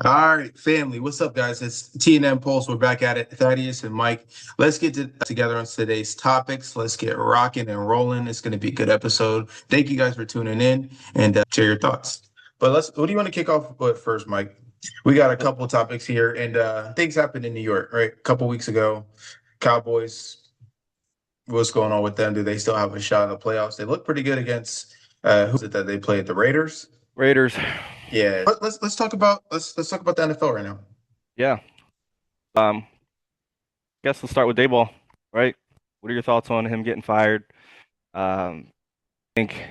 All right, family. What's up, guys? It's T&M Pulse. We're back at it. Thaddeus and Mike. Let's get together on today's topics. Let's get rocking and rolling. It's going to be a good episode. Thank you guys for tuning in and share your thoughts. But what do you want to kick off with first, Mike? We got a couple of topics here, and things happened in New York, right? A couple weeks ago. Cowboys, what's going on with them? Do they still have a shot in the playoffs? They look pretty good against who's it that they played? The Raiders? Raiders. Yeah. Let's talk about let's talk about the NFL right now. Yeah. Um, Guess let's start with Dayball, right? What are your thoughts on him getting fired? I think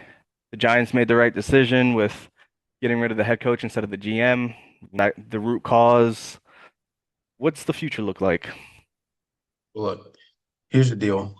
the Giants made the right decision with getting rid of the head coach instead of the GM. The root cause. What's the future look like? Look, here's the deal.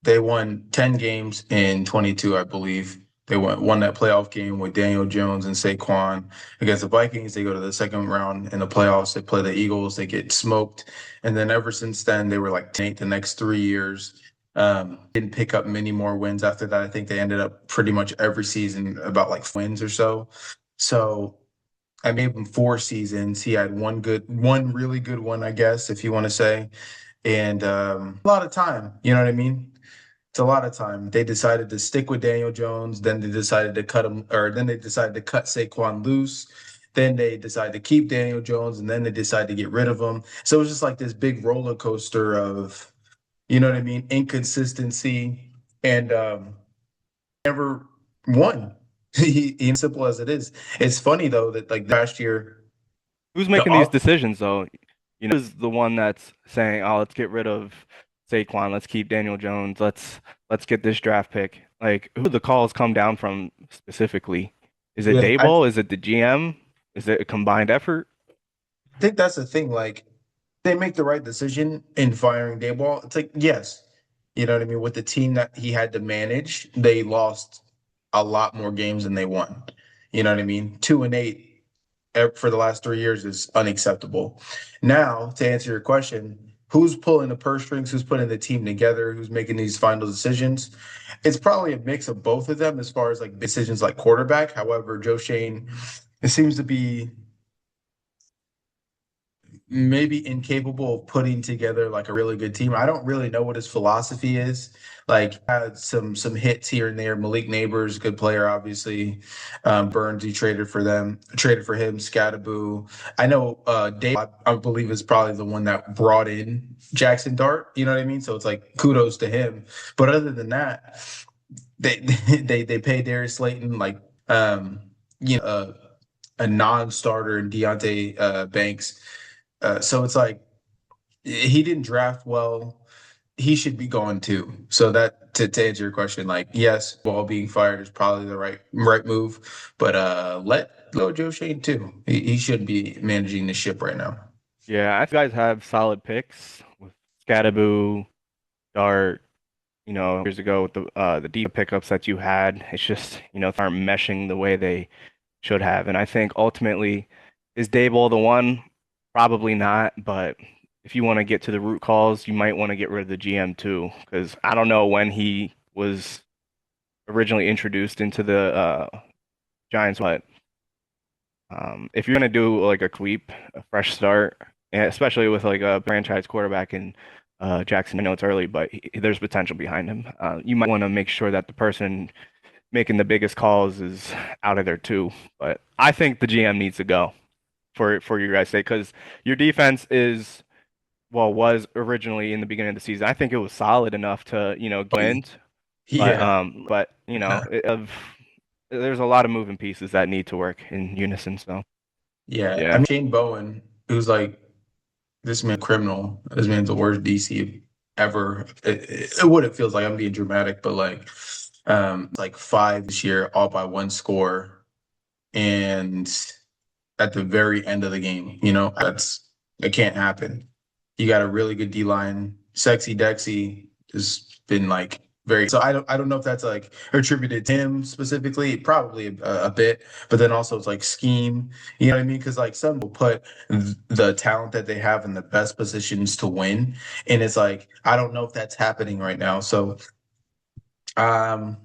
They won 10 games in 22, I believe. They won that playoff game with Daniel Jones and Saquon against the Vikings. They go to the second round in the playoffs. They play the Eagles. They get smoked. And then ever since then, they were like 10th the next 3 years. Didn't pick up many more wins after that. I think they ended up pretty much every season about like wins or so. So I gave him 4 seasons. He had one really good one, I guess, if you want to say, and a lot of time. You know what I mean? It's a lot of time. They decided to stick with Daniel Jones. Then they decided to cut him, or then they decided to cut Saquon loose. Then they decided to keep Daniel Jones, and then they decided to get rid of him. So it was just like this big roller coaster of, you know what I mean, inconsistency, and never won. Simple as it is. It's funny though that like last year, Who's the making these off decisions, though? Who's the one that's saying, "Oh, let's get rid of Saquon, let's keep Daniel Jones, let's get this draft pick." Like, who do the calls come down from specifically? Is it yeah, I Dayball? Is it the GM? Is it a combined effort? think that's the thing. Like they make the right decision in firing Dayball. It's like, yes, you know what I mean? With the team that he had to manage, they lost a lot more games than they won. You know what I mean? 2-8 for the last 3 years is unacceptable. Now, to answer your question, who's pulling the purse strings? Who's putting the team together? Who's making these final decisions? It's probably a mix of both of them as far as like decisions like quarterback. However, Joe Shane, it seems to be maybe incapable of putting together like a really good team. I don't really know what his philosophy is. Like had some hits here and there. Malik Neighbors, good player, obviously. Burns, he traded for him. Scattaboo. I know Dave, I believe is probably the one that brought in Jackson Dart. You know what I mean? So it's like kudos to him. But other than that, they they pay Darius Slayton like you know a non-starter in Deontay Banks. So it's like he didn't draft well. He should be gone too. So that to answer your question, like yes, Ball being fired is probably the right move, but let go Joe Shane too. He shouldn't be managing the ship right now. Yeah, I think you guys have solid picks with Scattaboo, Dart, years ago with the deep pickups that you had. It's just, they aren't meshing the way they should have. And I think ultimately, is Daboll the one? Probably not, but if you want to get to the root cause, you might want to get rid of the GM too, because I don't know when he was originally introduced into the Giants, but if you're gonna do like a sweep, a fresh start, and especially with like a franchise quarterback in Jackson, I know it's early, but there's potential behind him. You might want to make sure that the person making the biggest calls is out of there too. But I think the GM needs to go for your guys' sake because your defense was originally in the beginning of the season. I think it was solid enough to win, but Yeah, there's a lot of moving pieces that need to work in unison. So yeah. I yeah. mean Shane Bowen, who's like this man criminal. This man's the worst DC ever. What it feels like. I'm being dramatic, but like five this year, all by one score, and at the very end of the game. It can't happen. You got a really good D line. Sexy Dexy has been like very. So I don't know if that's like attributed to him specifically. Probably a bit, but then also it's like scheme. You know what I mean? Because like some will put the talent that they have in the best positions to win, and it's like I don't know if that's happening right now. So um.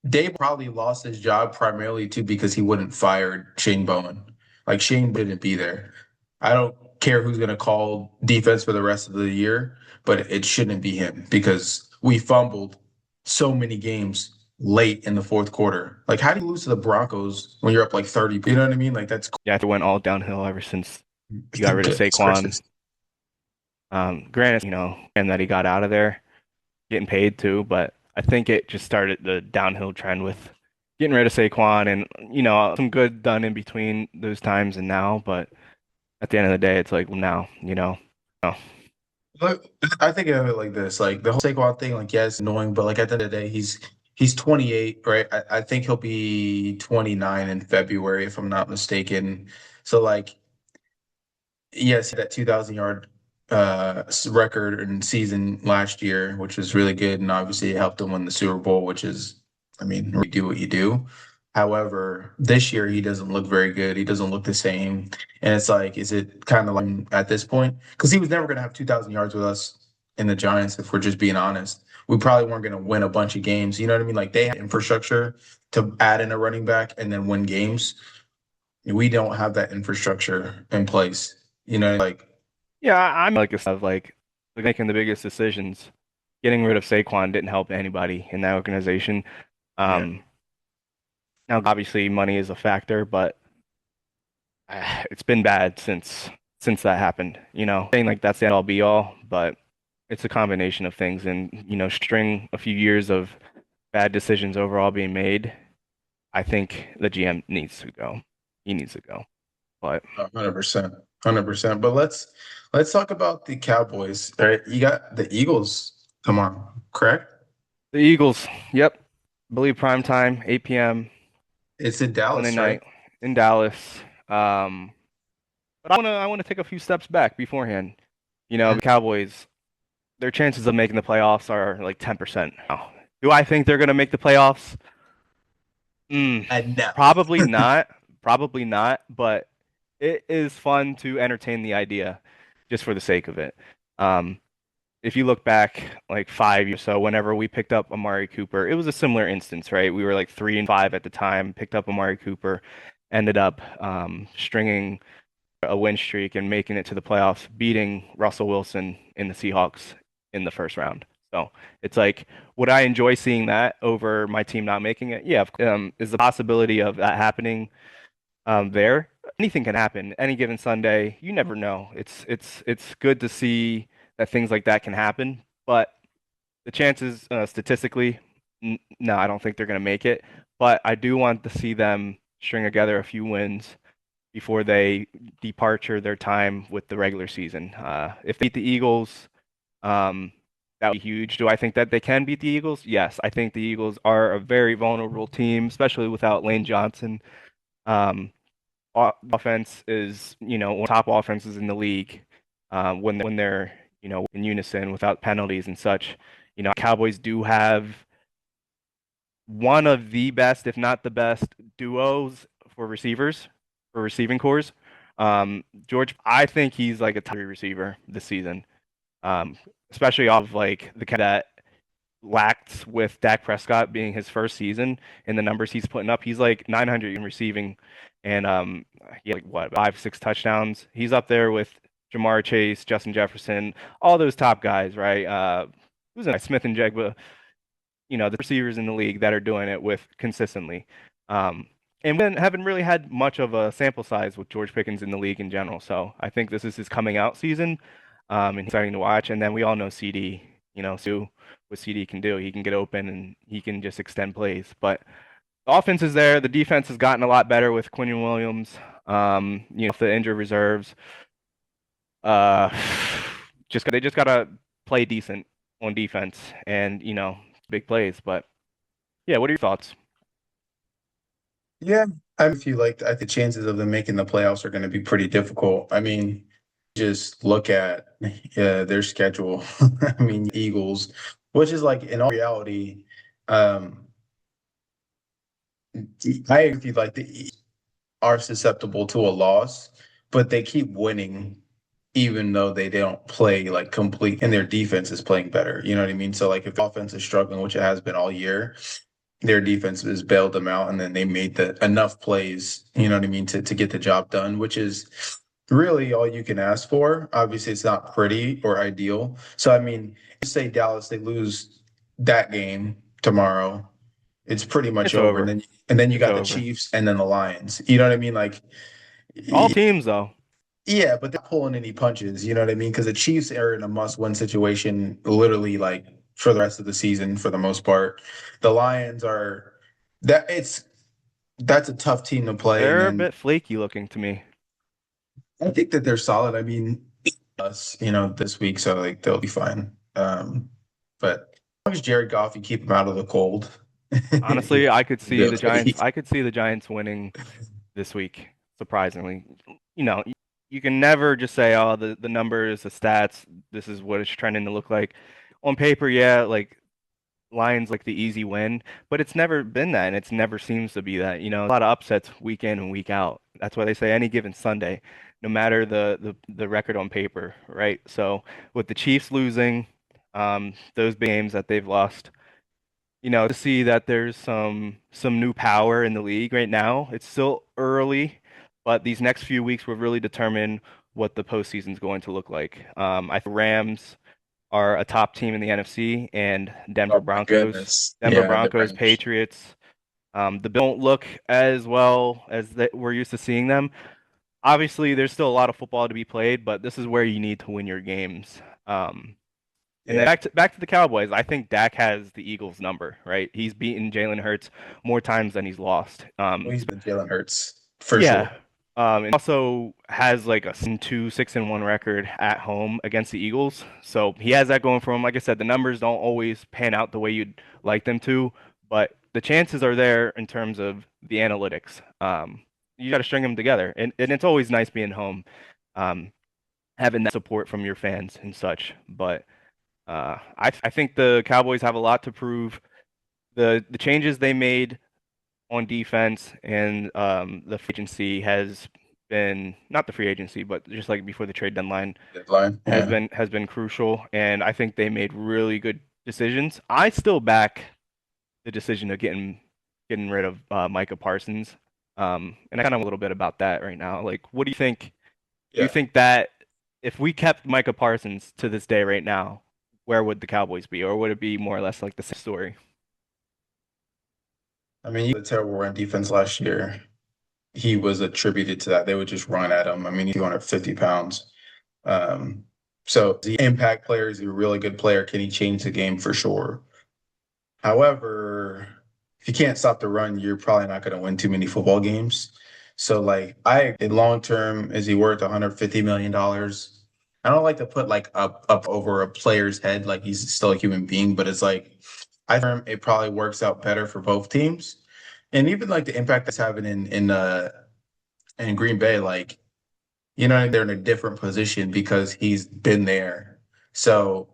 Dave probably lost his job primarily too because he wouldn't fire Shane Bowen. Like Shane didn't be there. I don't care who's going to call defense for the rest of the year, but it shouldn't be him because we fumbled so many games late in the fourth quarter. Like, how do you lose to the Broncos when you're up like 30? You know what I mean? Like, that's Yeah, it went all downhill ever since you got rid of goodness Saquon. gracious. Granted, and that he got out of there, getting paid too, but I think it just started the downhill trend with getting rid of Saquon and, some good done in between those times and now. But at the end of the day, it's like now, no. Look, I think of it like this: like the whole Saquon thing. Like, yeah, it's annoying, but like at the end of the day, he's 28, right? I think he'll be 29 in February, if I'm not mistaken. So like yes, that 2,000 yard record and season last year, which was really good, and obviously it helped him win the Super Bowl, which is, I mean, you do what you do. However, this year he doesn't look very good. He doesn't look the same, and it's like, is it kind of like at this point? Because he was never going to have 2,000 yards with us in the Giants, if we're just being honest. We probably weren't going to win a bunch of games. You know what I mean? Like they had infrastructure to add in a running back and then win games. We don't have that infrastructure in place. You know, like Yeah, I'm like a of like making the biggest decisions. Getting rid of Saquon didn't help anybody in that organization. yeah, Um, Now obviously money is a factor, but it's been bad since that happened. Saying like that's the end all be all, but it's a combination of things, and string a few years of bad decisions overall being made. I think the GM needs to go. He needs to go. But 100%, 100%. But let's talk about the Cowboys. All right, you got the Eagles. Come on, correct? the Eagles, yep, I believe prime time, 8 p.m. It's in Sunday Dallas, right? night in Dallas. Um, but I wanna take a few steps back beforehand. Mhm. The Cowboys, their chances of making the playoffs are like 10% now. Do I think they're gonna make the playoffs? Mm, And no. probably not. Probably not. But it is fun to entertain the idea, just for the sake of it. Um, if you look back like 5 years or so, whenever we picked up Amari Cooper, it was a similar instance, right? We were like 3-5 at the time, picked up Amari Cooper, ended up stringing a win streak and making it to the playoffs, beating Russell Wilson in the Seahawks in the first round. So it's like, would I enjoy seeing that over my team not making it? Yeah. Is the possibility of that happening there? Anything can happen any given Sunday. You never know. It's good to see that things like that can happen, but the chances statistically, no, I don't think they're going to make it. But I do want to see them string together a few wins before they departure their time with the regular season. If they beat the Eagles, that would be huge. Do I think that they can beat the Eagles? Yes, I think the Eagles are a very vulnerable team, especially without Lane Johnson. Um, Offense is, one of the top offenses in the league when they're, in unison without penalties and such. Cowboys do have one of the best, if not the best, duos for receivers, for receiving cores. George, I think he's like a top three receiver this season, um, especially off of like the kind that lacked with Dak Prescott being his first season and the numbers he's putting up. He's like 900 in receiving, and he had like what 5, 6 touchdowns. He's up there with Jamar Chase, Justin Jefferson, all those top guys, right? Who's that? Smith and Jigba, the receivers in the league that are doing it with consistently. And we haven't really had much of a sample size with George Pickens in the league in general. So I think this is his coming out season, and he's starting to watch. And then we all know CD, so what CD can do. He can get open and he can just extend plays. But the offense is there. The defense has gotten a lot better with Quinton Williams. The injured reserves. Uh, they just gotta play decent on defense and big plays. But yeah, what are your thoughts? Yeah, I feel like I think the chances of them making the playoffs are going to be pretty difficult. I mean, just look at their schedule. I mean, Eagles, which is like in all reality, um, I agree with you, like the Eagles are susceptible to a loss, but they keep winning even though they don't play like complete and their defense is playing better. You know what I mean? So like if the offense is struggling, which it has been all year, their defense has bailed them out and then they made the enough plays, you know what I mean, to get the job done, which is really all you can ask for. Obviously, it's not pretty or ideal. So, I mean, say Dallas, they lose that game tomorrow, it's pretty much It's over. over. And then you It's got the over. Chiefs and then the Lions. You know what I mean? Like, All teams though. yeah, but they're not pulling any punches. You know what I mean? Because the Chiefs are in a must-win situation, literally, like for the rest of the season, for the most part. The Lions are that it's that's a tough team to play, and They're a then bit flaky looking to me. I think that they're solid. I mean, us, this week, so like they'll be fine. But as long as Jared Goff, you keep him out of the cold, Honestly, I could you'll be see the Giants. okay. I could see the Giants winning this week, surprisingly. You know, you can never just say, oh, the numbers, the stats, this is what it's trending to look like. On paper, yeah, like Lions like the easy win, but it's never been that, and it's never seems to be that. A lot of upsets week in and week out. That's why they say any given Sunday, no matter the record on paper, right? So with the Chiefs losing, those big games that they've lost, to see that there's some new power in the league right now. It's still early, but these next few weeks will really determine what the postseason is going to look like. I think Rams are a top team in the NFC, and Oh my goodness. Denver Yeah, the Broncos, Rams. Patriots. The Bills don't look as well as we're used to seeing them. Obviously, there's still a lot of football to be played, but this is where you need to win your games. And then Yeah. back to the Cowboys. I think Dak has the Eagles number, right? He's beaten Jalen Hurts more times than he's lost. Well, he's been Jalen Hurts for sure. Yeah. And also has like a 6-2, 6-1 record at home against the Eagles. So he has that going for him. Like I said, the numbers don't always pan out the way you'd like them to, but the chances are there in terms of the analytics. You got to string them together, and it's always nice being home, um, having that support from your fans and such. But I think the Cowboys have a lot to prove. The changes they made on defense and the free agency has been not the free agency, but just like before the trade deadline Deadline. Yeah. has been crucial. And I think they made really good decisions. I still back the decision of getting rid of Micah Parsons. And I kind of a little bit about that right now. Like, what do you think? Do you Yeah. think that if we kept Micah Parsons to this day right now, where would the Cowboys be, or would it be more or less like the same story? I mean, you had a terrible run defense last year. He was attributed to that. They would just run at him. I mean, he's 250 pounds. Um, so the impact player is a really good player. Can he change the game for sure? However, if you can't stop the run, you're probably not going to win too many football games. So, like, in long term, is he worth $150 million? I don't like to put like up over a player's head, like he's still a human being, but it's like I think it probably works out better for both teams. And even like the impact that's having in Green Bay, like, they're in a different position because he's been there. So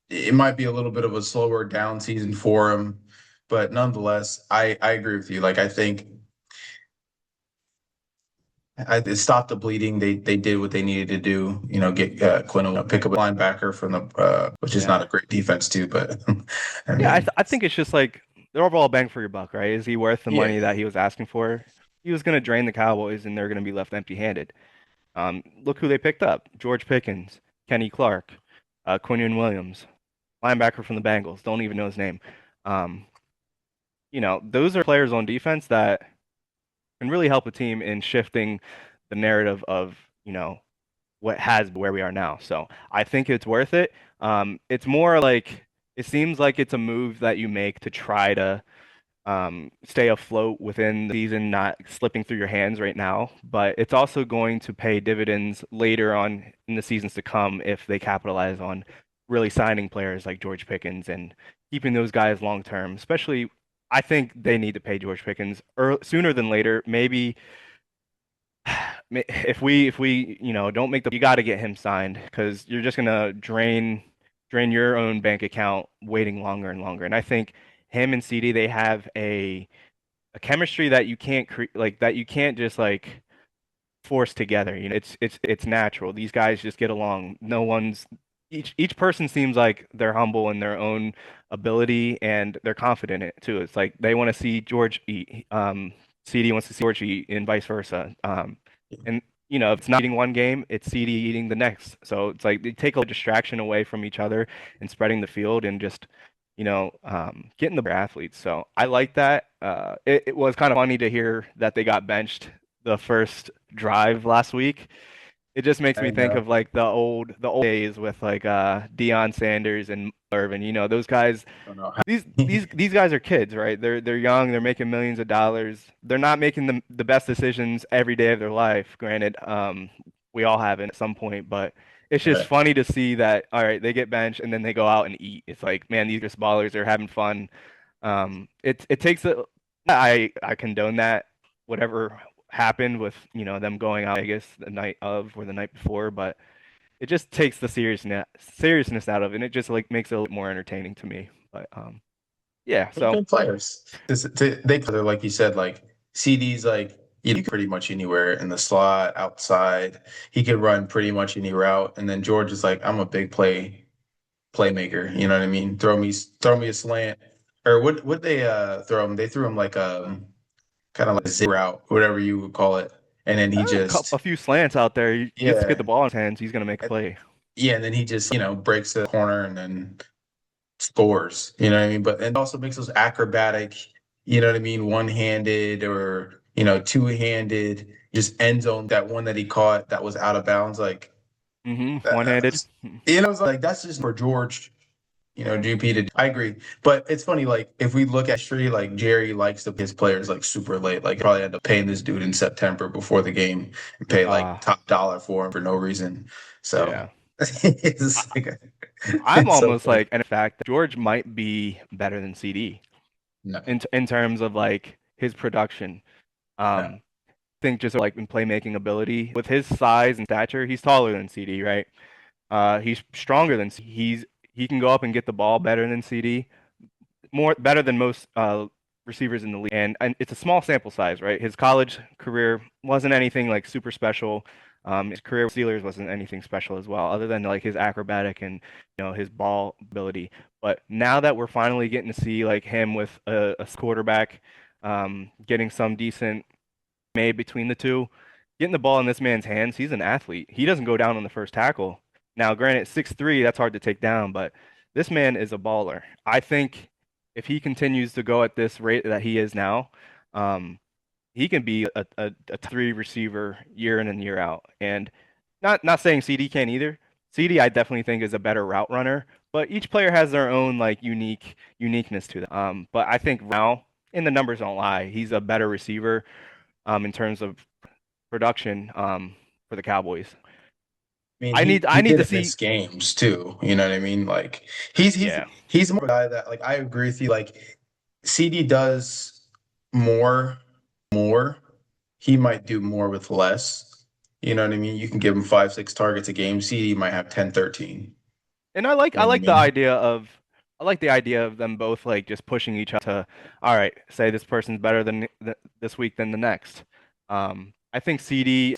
it might be a little bit of a slower down season for him, but nonetheless, I agree with you. Like I think it stopped the bleeding. They did what they needed to do. Get Quinn, pick up a linebacker from the which is not Yeah. a great defense too, but I Yeah, mean, I think it's just like the overall bang for your buck, right? Is he worth the yeah, money that he was asking for? He was going to drain the Cowboys, and they're going to be left empty-handed. Look who they picked up: George Pickens, Kenny Clark, Quinion Williams, linebacker from the Bengals. Don't even know his name. Um, those are players on defense that can really help a team in shifting the narrative of, what has where we are now. So I think it's worth it. It's more like it seems like it's a move that you make to try to stay afloat within the season, not slipping through your hands right now. But it's also going to pay dividends later on in the seasons to come if they capitalize on really signing players like George Pickens and keeping those guys long term. Especially, I think they need to pay George Pickens sooner than later. Maybe if we don't make the you got to get him signed because you're just gonna drain your own bank account waiting longer and longer. And I think him and CD they have a chemistry that you can't that you can't just like force together. It's natural. These guys just get along. No one's each person seems like they're humble in their own ability and they're confident in it too. It's like they want to see George eat. CD wants to see George eat and vice versa. And if it's not eating one game, it's CD eating the next. So it's like they take a distraction away from each other and spreading the field and just, getting the better athletes. So I like that. It was kind of funny to hear that they got benched the first drive last week. It just makes me I think know. of like the old days with like Deion Sanders and Irvin. Those guys I don't know these how. these these guys are kids, right? They're young, they're making millions of dollars. They're not making the best decisions every day of their life. Granted, we all have it at some point, but it's just Right. funny to see that, all right, they get benched and then they go out and eat. It's like, man, these are ballers, they're having fun. It takes a I condone that, whatever happened with, them going out, I guess, the night of or the night before, but it just takes the seriousness out of it, and it just like makes it a little more entertaining to me. But yeah, They're so good players. They're like you said, like CD's like you can pretty much anywhere in the slot, outside. He could run pretty much any route. And then George is like, I'm a big playmaker. You know what I mean? Throw me a slant. Or what they throw him? They threw him like a kind of like a zero route, whatever you would call it. And then he a just few slants out there. He gets to get yeah. the ball in his hands. He's gonna make a play. Yeah, and then he just, breaks the corner and then scores, you know what I mean? But it also makes those acrobatic, you know what I mean, one-handed or, two-handed, just end zone, that one that he caught that was out of bounds, like One-handed. that's, it's like that's just for George, GP to do. I agree. But it's funny, like if we look at history, like Jerry likes to pay his players like super late. Like probably end up paying this dude in September before the game and pay like Uh, top dollar for him for no reason. So yeah. I, it's like I'm it's so almost funny. like, and in fact, George might be better than CD No, in terms of like his production. no. Think just like in playmaking ability with his size and stature, he's taller than CD, right? He's stronger than he can go up and get the ball better than CD, more better than most receivers in the league. And it's a small sample size, right? His college career wasn't anything like super special. His career with Steelers wasn't anything special as well, other than like his acrobatic and his ball ability. But now that we're finally getting to see like him with a quarterback, getting some decent made between the two. Getting the ball in this man's hands, he's an athlete. He doesn't go down on the first tackle. Now, granted, 6'3", that's hard to take down, but this man is a baller. I think if he continues to go at this rate that he is now, um, he can be a three receiver year in and year out. And not saying CD can't either. CD, I definitely think is a better route runner, but each player has their own like uniqueness to them. But I think now, and the numbers don't lie, he's a better receiver in terms of production for the Cowboys. I mean, I he need I he need to didn't see. miss games too. You know what I mean? Like he's Yeah, he's more of a guy that like I agree with you. Like CD does more, more. He might do more with less. You know what I mean? You can give him 5, 6 targets a game. CD might have 10, 13. and I like You I know what I like the mean? idea of I like the idea of them both like just pushing each other to, all right, say this person's better than this week than the next. I think CD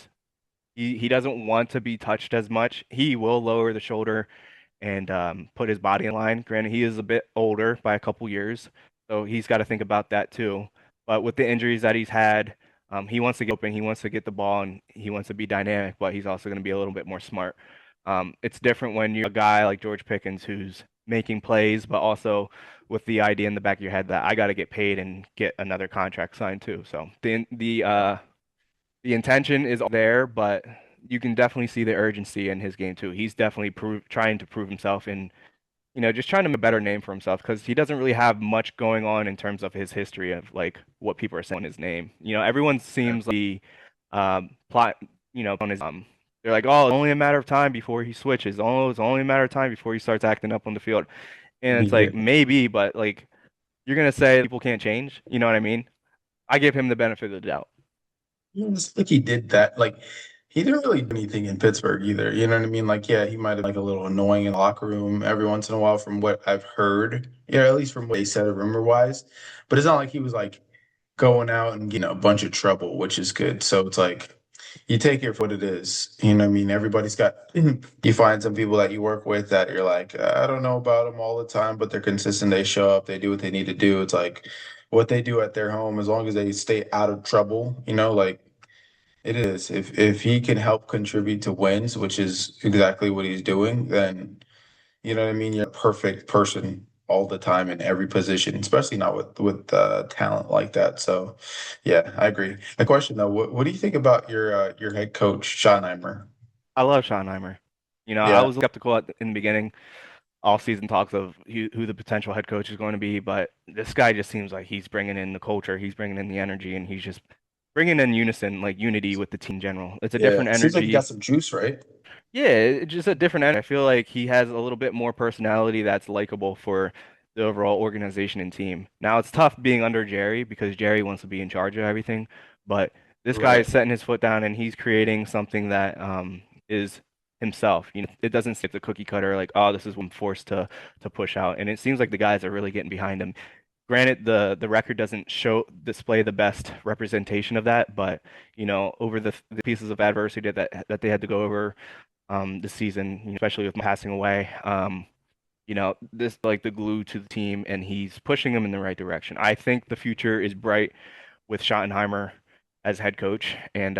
he doesn't want to be touched as much. He will lower the shoulder and put his body in line. Granted, he is a bit older by a couple years, so he's got to think about that too. But with the injuries that he's had, he wants to get open, he wants to get the ball, and he wants to be dynamic, but he's also going to be a little bit more smart. It's different when you're a guy like George Pickens who's making plays, but also with the idea in the back of your head that I got to get paid and get another contract signed too. So the intention is there, but you can definitely see the urgency in his game too. He's definitely trying to prove himself and just trying to make a better name for himself because he doesn't really have much going on in terms of his history of like what people are saying on his name. Everyone seems like the plot, on his they're like, oh, it's only a matter of time before he switches. Oh, it's only a matter of time before he starts acting up on the field. And it's Yeah. like maybe, but like you're gonna say people can't change. You know what I mean? I give him the benefit of the doubt. It's like he did that. Like he didn't really do anything in Pittsburgh either. You know what I mean? Like, yeah, he might have like a little annoying in the locker room every once in a while from what I've heard. Yeah, at least from what they said rumor wise. But it's not like he was like going out and getting a bunch of trouble, which is good. So it's like you take it for what it is. You know what I mean? Everybody's got you find some people that you work with that you're like, I don't know about them all the time, but they're consistent. They show up, they do what they need to do. It's like what they do at their home, as long as they stay out of trouble, like It is. If he can help contribute to wins, which is exactly what he's doing, then you know what I mean, you're a perfect person all the time in every position, especially not with talent like that. So yeah, I agree. The question though, what do you think about your head coach, Schottenheimer? I love Schottenheimer. I Yeah, was skeptical in the beginning, all season talks of who the potential head coach is going to be, but this guy just seems like he's bringing in the culture, he's bringing in the energy, and he's just bringing in unison, like unity with the team in general. It's a yeah. different Seems like he got energy. some juice, right? Yeah, it's just a different energy. I feel like he has a little bit more personality that's likable for the overall organization and team. Now it's tough being under Jerry because Jerry wants to be in charge of everything, but this guy is Right. setting his foot down and he's creating something that is himself. It doesn't stick the cookie cutter like, oh, this is what I'm forced to push out. And it seems like the guys are really getting behind him. Granted, the record doesn't display the best representation of that, but over the pieces of adversity that they had to go over this season, especially with passing away. This like the glue to the team, and he's pushing them in the right direction. I think the future is bright with Schottenheimer as head coach, and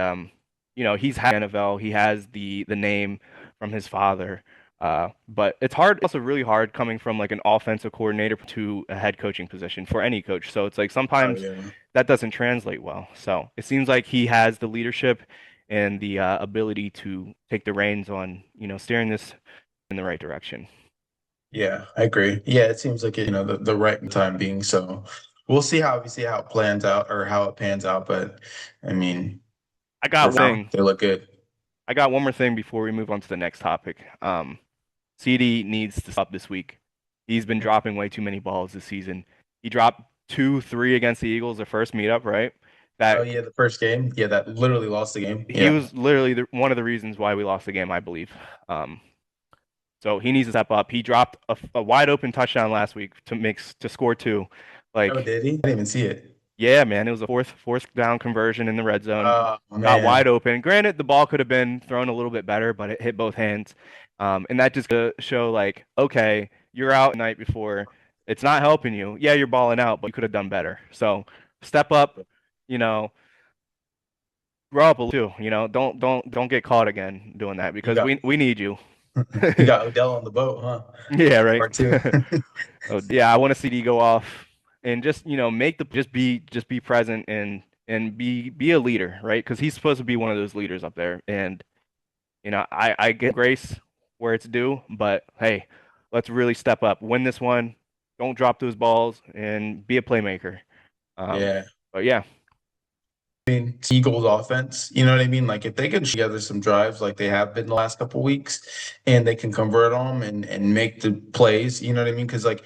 he's had NFL, he has the name from his father. But it's hard, also really hard coming from like an offensive coordinator to a head coaching position for any coach. So it's like Oh sometimes yeah. that doesn't translate well. So it seems like he has the leadership and the ability to take the reins on, steering this in the right direction. Yeah, I agree. Yeah, it seems like the right time being. So we'll see how it plans out or how it pans out. But I mean, I got for one now, thing. they look good. I got one more thing before we move on to the next topic. CD needs to stop this week. He's been dropping way too many balls this season. He dropped 2-3 against the Eagles, the first meetup, right? Oh That yeah, the first game. Yeah, that literally lost the game. he Yeah. was literally one of the reasons why we lost the game, I believe. Um, so he needs to step up. He dropped a wide open touchdown last week to score two. Oh, Like, did he? I didn't even see it. yeah, man, it was a fourth down conversion in the red zone. Oh Got man. wide open. Granted, the ball could have been thrown a little bit better, but it hit both hands. And that just to show like, okay, you're out the night before. It's not helping you. Yeah, you're balling out, but you could have done better. So step up, you know, grow up a little too. Don't get caught again doing that You because got we need you. you got Odell on the boat, huh? Yeah, right. Part two. Oh, yeah, I want to see D go off and just make the just be present and be a leader, right? Because he's supposed to be one of those leaders up there. And I get grace where it's due, but hey, let's really step up, win this one, don't drop those balls, and be a playmaker. Um, Yeah. but yeah, Eagles offense. You know what I mean? Like if they can together some drives like they have been the last couple of weeks and they can convert on them and make the plays, you know what I mean? Because like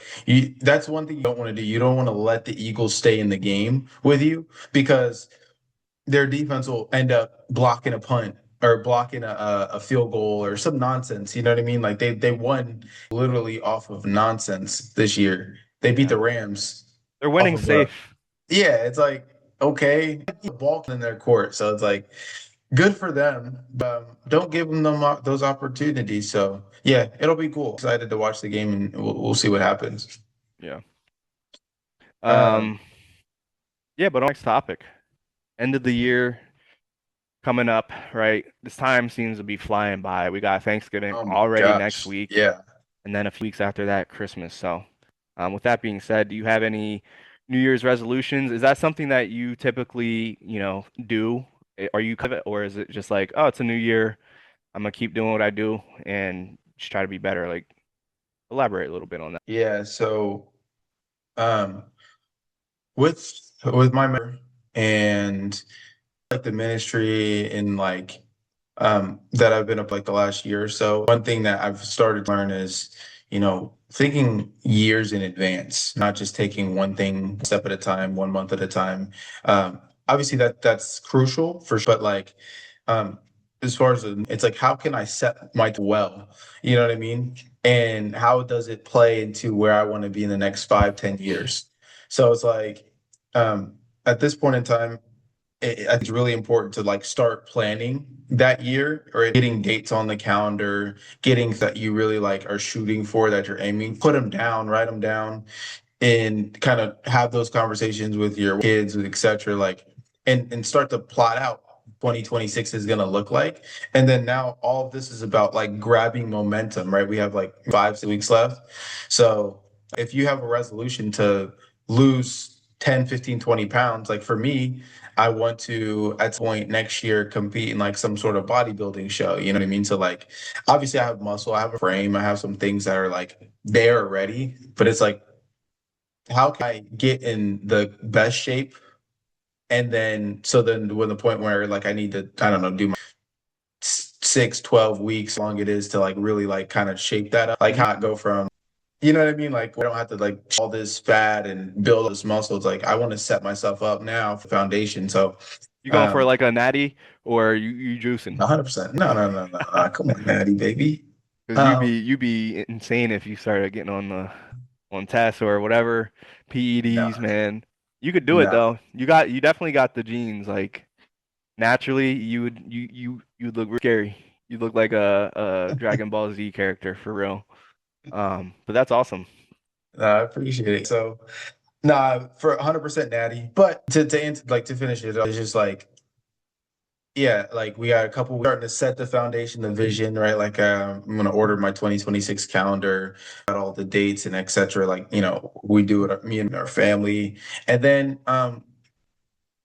that's one thing you don't want to do. You don't want to let the Eagles stay in the game with you because their defense will end up blocking a punt or blocking a field goal or some nonsense. You know what I mean? Like they won literally off of nonsense this year. They beat yeah, the Rams they're off winning of safe. yeah, it's like okay, the ball in their court, so it's like good for them. Don't give them those opportunities. So yeah, it'll be cool. Excited to watch the game, and we'll see what happens. Yeah. Um, Um, yeah, but on next topic, end of the year coming up, right? This time seems to be flying by. We got Thanksgiving oh my already next gosh, week, yeah, and then a few weeks after that, Christmas. So, with that being said, do you have any New Year's resolutions? Is that something that you typically, do? Are you kind of, or is it just like, oh, it's a new year, I'm gonna keep doing what I do and just try to be better? Like, elaborate a little bit on that. yeah. So um, with my member and like the ministry and like that I've been up like the last year or so. One thing that I've started to learn is, thinking years in advance, not just taking one thing step at a time, 1 month at a time. Obviously that's crucial for sure, but like um as far as it's like how can I set my well, you know what I mean? And how does it play into where I want to be in the next 5, 10 years? So it's like at this point in time, I think it's really important to like start planning that year or getting dates on the calendar, getting that you really like are shooting for that you're aiming, put them down, write them down, and kind of have those conversations with your kids, etc. Like, and start to plot out. 2026 is going to look like. And then now all of this is about like grabbing momentum, right? We have like 5 6 weeks left. So if you have a resolution to lose 10, 15, 20 pounds, like for me, I want to at some point next year compete in like some sort of bodybuilding show. You know what I mean? So like obviously I have muscle, I have a frame, I have some things that are like there already, but it's like how can I get in the best shape? And then, so then when the point where like I need to, I don't know, do my 6, 12 weeks, long it is to like really like kind of shape that up, like Hmm. how I go from, you know what I mean? Like, I don't have to like all this fat and build all this muscle. It's like, I want to set myself up now for foundation. So, You going for um, like a natty or you juicing? 100%. No, no, no, no, no. Come on, Natty, baby. Because Um, you be insane if you started getting on tests or whatever no, PEDs, man. You could do it no. though. You definitely got the genes. Like naturally, you'd look scary. You look like a Dragon Ball Z character for real. But that's awesome. I appreciate it. So, nah, for 100% Natty. But like to finish it, it's just like, yeah, like we got a couple, we're starting to set the foundation, the vision, right? Like I'm gonna order my 2026 calendar, got all the dates and etc. Like, we do it, me and our family, and then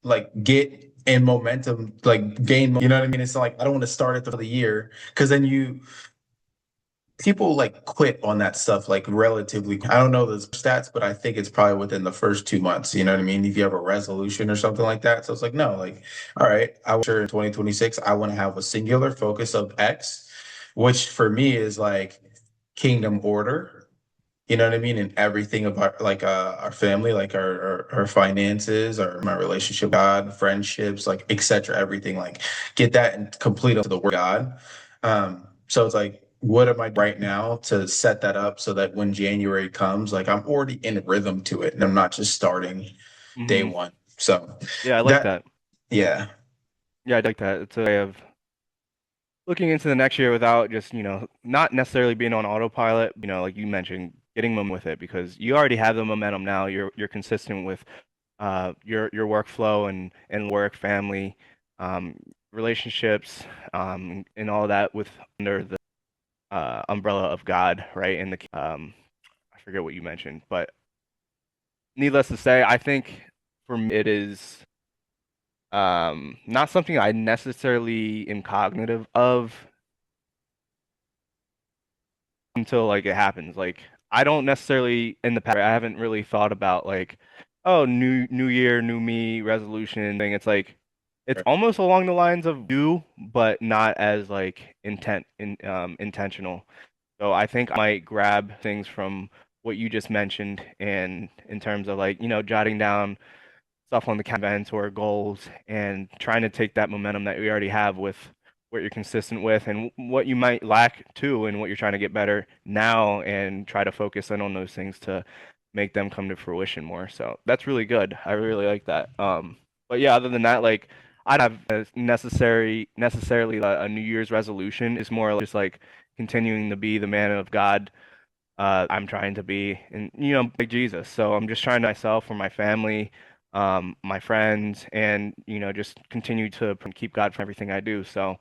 like get in momentum, like gain, you know what I mean? It's like I don't want to start at the year because then people like quit on that stuff like relatively. I don't know the stats, but I think it's probably within the first 2 months. You know what I mean? If you have a resolution or something like that. So it's like, no, like, all right, I was sure in 2026, I want to have a singular focus of X, which for me is like kingdom order. You know what I mean? And everything about like our family, like our finances, or my relationship with God, friendships, like etc. Everything, like get that and complete up to the word of God. So it's like, what am I right now to set that up so that when January comes, like I'm already in rhythm to it and I'm not just starting day Hmm. one. So Yeah, I like that, that. yeah, Yeah, I like that. It's a way of looking into the next year without just, not necessarily being on autopilot, like you mentioned, getting them with it because you already have the momentum now. You're consistent with your workflow and work, family, um, relationships, and all that with under the umbrella of God, right? And I forget what you mentioned, but needless to say, I think for me it is not something I necessarily am cognitive of until like it happens. Like I don't necessarily in the past I haven't really thought about like, oh, new year, new me resolution thing. It's like it's almost along the lines of do, but not as like intentional. So I think I might grab things from what you just mentioned and in terms of like, jotting down stuff on the events or goals and trying to take that momentum that we already have with what you're consistent with and what you might lack too and what you're trying to get better now and try to focus in on those things to make them come to fruition more. So that's really good. I really like that. But yeah, other than that, like I don't have a necessarily a New Year's resolution. It's more just like continuing to be the man of God I'm trying to be, and like Jesus. So I'm just trying to myself for my family, my friends, and just continue to keep God from everything I do. So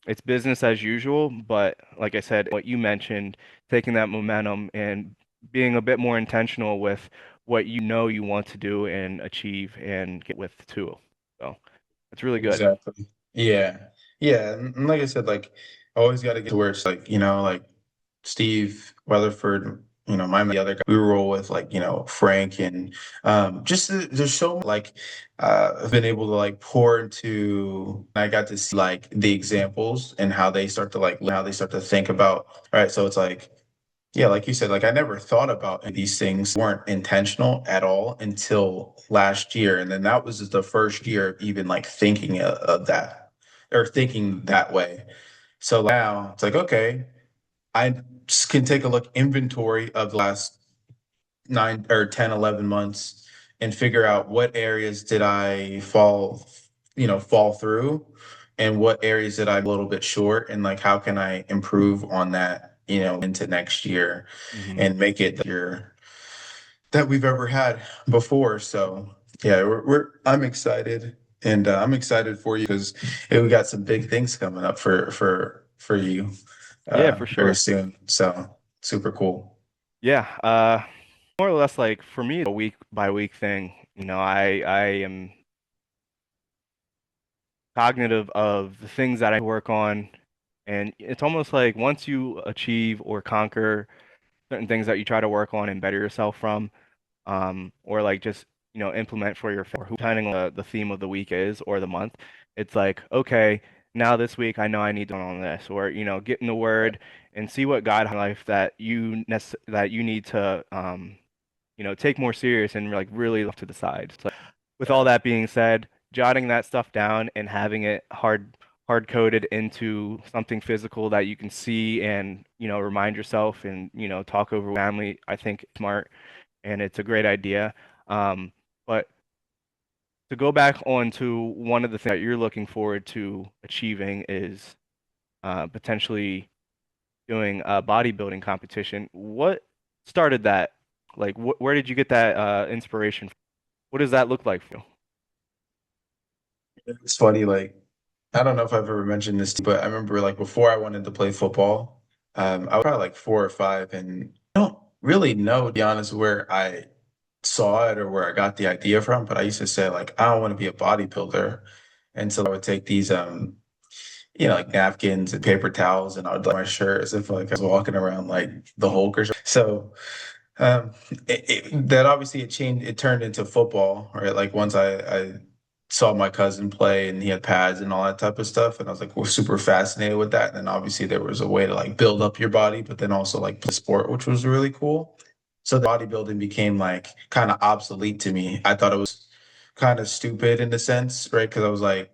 it's business as usual, but like I said, what you mentioned, taking that momentum and being a bit more intentional with what you want to do and achieve and get with too. So it's really good. exactly. Yeah. Yeah. And like I said, like I always got to get to where it's like, like Steve Weatherford, the other guy we roll with, like, Frank, and just there's so like I've been able to like pour into, I got to see like the examples and how they start to like how they start to think about, all right, so it's like, yeah, like you said, like I never thought about these things weren't intentional at all until last year. And then that was just the first year of even like thinking of that, or thinking that way. So now it's like, okay, I just can take a look inventory of the last 9 or 10, 11 months and figure out what areas did I fall through, and what areas did I a little bit short, and like how can I improve on that, into next year Hmm. and make it the year that we've ever had before. So yeah, I'm excited. and I'm excited for you because we got some big things coming up for you Yeah, for very sure. soon. So super cool. Yeah, more or less like for me, it's a week by week thing. I am cognitive of the things that I work on, and it's almost like once you achieve or conquer certain things that you try to work on and better yourself from, or like just implement for your or who depending on the theme of the week is or the month, it's like okay, now this week I know I need to work on this, or get in the word and see what God in life that that you need to take more serious and like really look to the side. So with all Yeah. that being said, jotting that stuff down and having it hard coded into something physical that you can see and remind yourself and talk over with family, I think it's smart and it's a great idea. But to go back on to one of the things that you're looking forward to achieving is potentially doing a bodybuilding competition. What started that? Like, where did you get that inspiration from? What does that look like for you? It's funny, like I don't know if I've ever mentioned this, but I remember like before I wanted to play football, I was probably like 4 or 5, and I don't really know, to be honest, where I saw it or where I got the idea from, but I used to say like I don't want to be a bodybuilder. And so I would take these like napkins and paper towels and I would like my shirt as if like I was walking around like the Hulk or something. So um, that obviously it changed. It turned into football, right? Like once I saw my cousin play and he had pads and all that type of stuff, and I was like, we're super fascinated with that. And then obviously there was a way to like build up your body, but then also like play sport, which was really cool. So the bodybuilding became like kind of obsolete to me. I thought it was kind of stupid in a sense, right? Because I was like,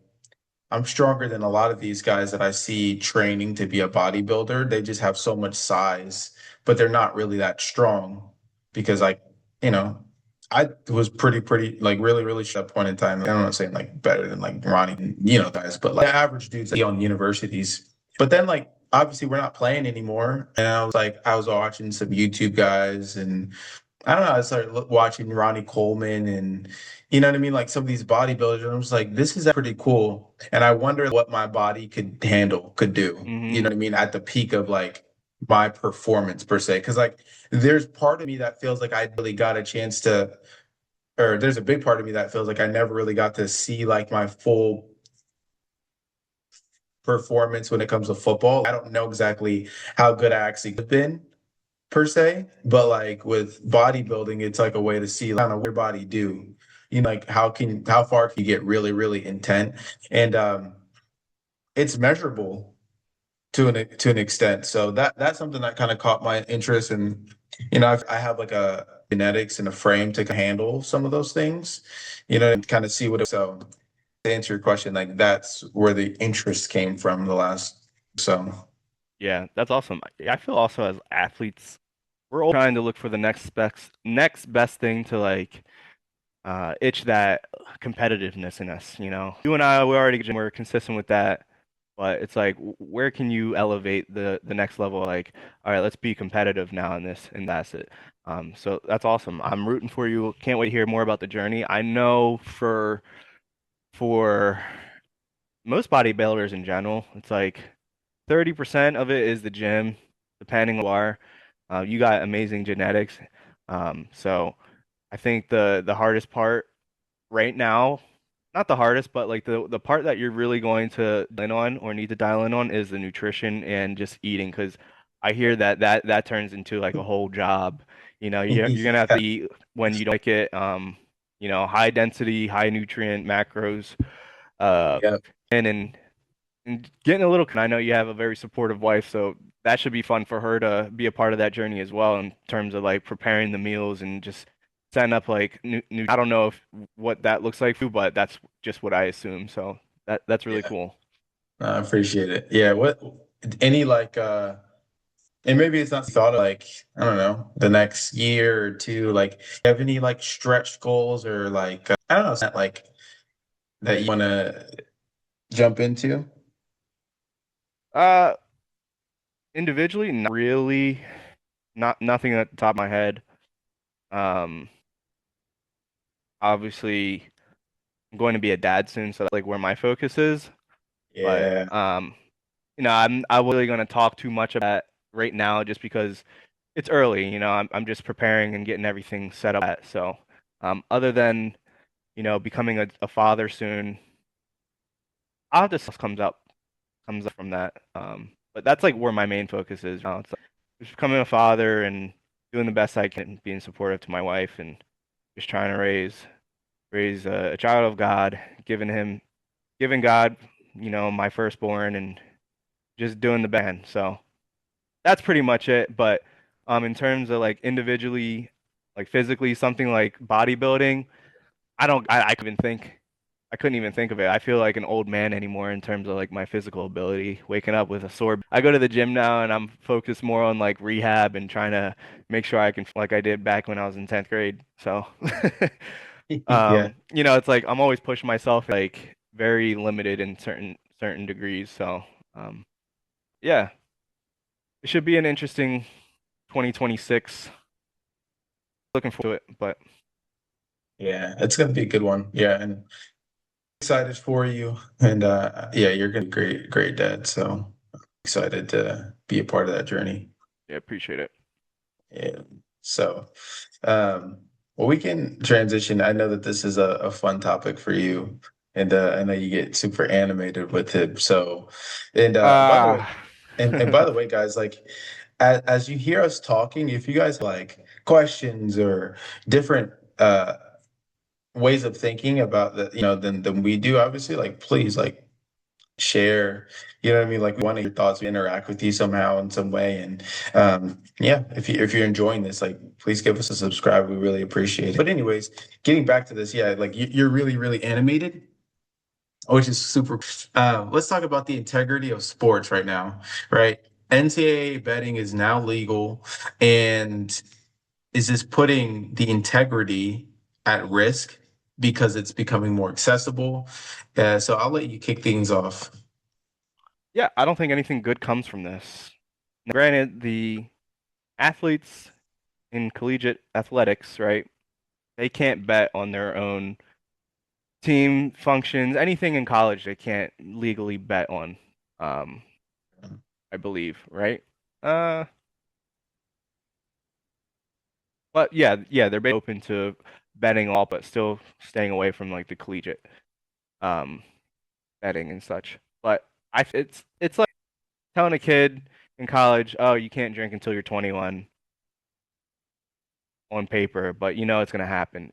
I'm stronger than a lot of these guys that I see training to be a bodybuilder. They just have so much size, but they're not really that strong because like, you know, I was pretty like really at that point in time. I'm not saying like better than like Ronnie, guys, but like average dudes like, on universities. But then like obviously we're not playing anymore. And I was watching some YouTube guys and I don't know. I started watching Ronnie Coleman and you know what I mean? Like some of these bodybuilders, and I was like, this is pretty cool. And I wonder what my body could handle, could do. You Hmm. know what I mean? At the peak of like my performance per se. Cause like there's part of me that feels like I really got a chance to, or there's a big part of me that feels like I never really got to see like my full performance when it comes to football. I don't know exactly how good I actually have been per se, but like with bodybuilding, it's like a way to see like, kind of what your body do. Like how far can you get really intent, and it's measurable to an extent. So that's something that kind of caught my interest, and I have like a genetics and a frame to handle some of those things, and kind of see what. So to answer your question, like that's where the interest came from the last. So Yeah, that's awesome. I feel also as athletes, we're all trying to look for the next best thing to like itch that competitiveness in us, you know. You and I, we're consistent with that, but it's like where can you elevate the next level? Like, all right, let's be competitive now in this, and that's it. So that's awesome. I'm rooting for you. Can't wait to hear more about the journey. I know for most bodybuilders in general, it's like 30% of it is the gym, depending on who you are. You got amazing genetics. So I think the hardest part right now, not the hardest, but like the part that you're really going to dial in on or need to dial in on is the nutrition and just eating, because I hear that turns into like a whole job. You're gonna have to yeah, eat when you don't like it. High density, high nutrient macros. Uh, yeah, and getting a little, I know you have a very supportive wife, so that should be fun for her to be a part of that journey as well in terms of like preparing the meals and just setting up like new I don't know if what that looks like for you, but that's just what I assume. So that's really yeah. cool. I appreciate it. Yeah. What any like and maybe it's not thought of like, I don't know, the next year or two, like have any like stretch goals or like I don't know, something like that you wanna jump into? Uh Individually, not really, nothing at the top of my head. Um Obviously, I'm going to be a dad soon, so that's like where my focus is. But Yeah. I wasn't really going to talk too much about that right now just because it's early. I'm just preparing and getting everything set up. So, other than becoming a father soon, I'll have to see what comes up from that. But that's like where my main focus is now. It's like just becoming a father and doing the best I can, being supportive to my wife and just trying to raise a child of God, giving God, my firstborn and just doing the best. So that's pretty much it. But in terms of like individually, like physically, something like bodybuilding, I don't, I couldn't even think of it. I feel like an old man anymore in terms of like my physical ability. Waking up with a sore. I go to the gym now and I'm focused more on like rehab and trying to make sure I can like I did back when I was in 10th grade. So, Yeah. it's like I'm always pushing myself like very limited in certain degrees. So, um, yeah, it should be an interesting 2026. Looking forward to it, but Yeah. It's gonna be a good one. Yeah. And excited for you. And yeah, you're gonna be great, great dad. So excited to be a part of that journey. yeah, appreciate it. Yeah. So um well we can transition. I know that this is a fun topic for you. And I know you get super animated with it. So and by the way, Ah, and by the way, guys, like as you hear us talking, if you guys have like questions or different ways of thinking about the than we do, obviously, like please like share, you know what I mean, like we want your thoughts, we interact with you somehow in some way. And yeah, if you're enjoying this, like please give us a subscribe, we really appreciate it. But anyways, getting back to this, yeah, like you're really really animated, which is super. Let's talk about the integrity of sports right now, right? NCAA betting is now legal, and is this putting the integrity at risk because it's becoming more accessible? So I'll let you kick things off. yeah, I don't think anything good comes from this. Now, granted, the athletes in collegiate athletics, right? They can't bet on their own team functions, anything in college they can't legally bet on. Um, I believe, right? Uh, but yeah, they're open to betting all, but still staying away from like the collegiate um betting and such. But it's like telling a kid in college, oh, you can't drink until you're 21 on paper, but you know it's gonna happen.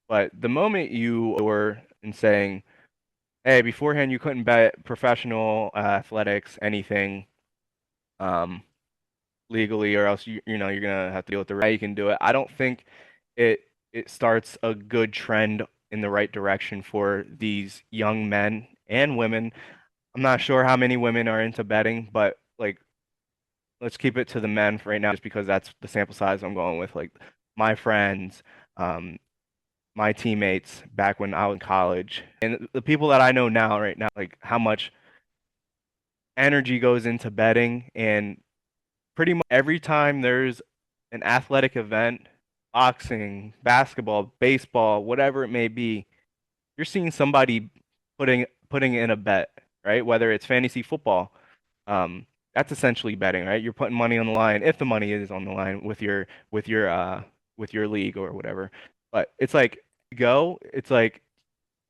But the moment you were in saying, hey, beforehand you couldn't bet professional athletics, anything, um, legally, or else you're gonna have to deal with the right. You can do it. I don't think it it starts a good trend in the right direction for these young men and women. I'm not sure how many women are into betting, but like let's keep it to the men for right now, just because that's the sample size I'm going with. Like my friends, um, my teammates back when I was in college, and the people that I know now, right now, like how much energy goes into betting, and pretty much every time there's an athletic event, boxing, basketball, baseball, whatever it may be, you're seeing somebody putting in a bet, right? Whether it's fantasy football, that's essentially betting, right? You're putting money on the line if the money is on the line with your league or whatever. But it's like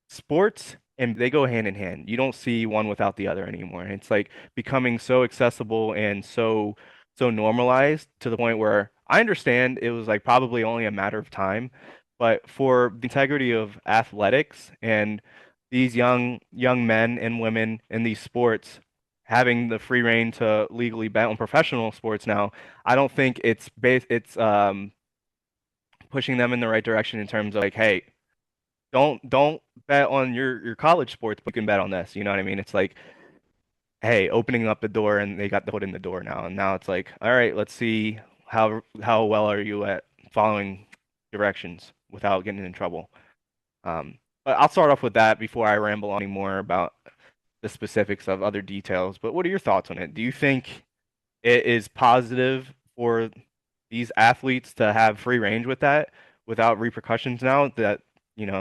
sports and they go hand in hand. You don't see one without the other anymore. And it's like becoming so accessible and so normalized to the point where I understand it was like probably only a matter of time, but for the integrity of athletics and these young men and women in these sports having the free reign to legally bet on professional sports now, I don't think it's pushing them in the right direction in terms of like, hey, don't bet on your college sports, but you can bet on this. You know what I mean? It's like, hey, opening up the door and they got the foot in the door now. And now it's like, all right, let's see how well are you at following directions without getting in trouble. But I'll start off with that before I ramble on any more about the specifics of other details. But what are your thoughts on it? Do you think it is positive for these athletes to have free range with that without repercussions now that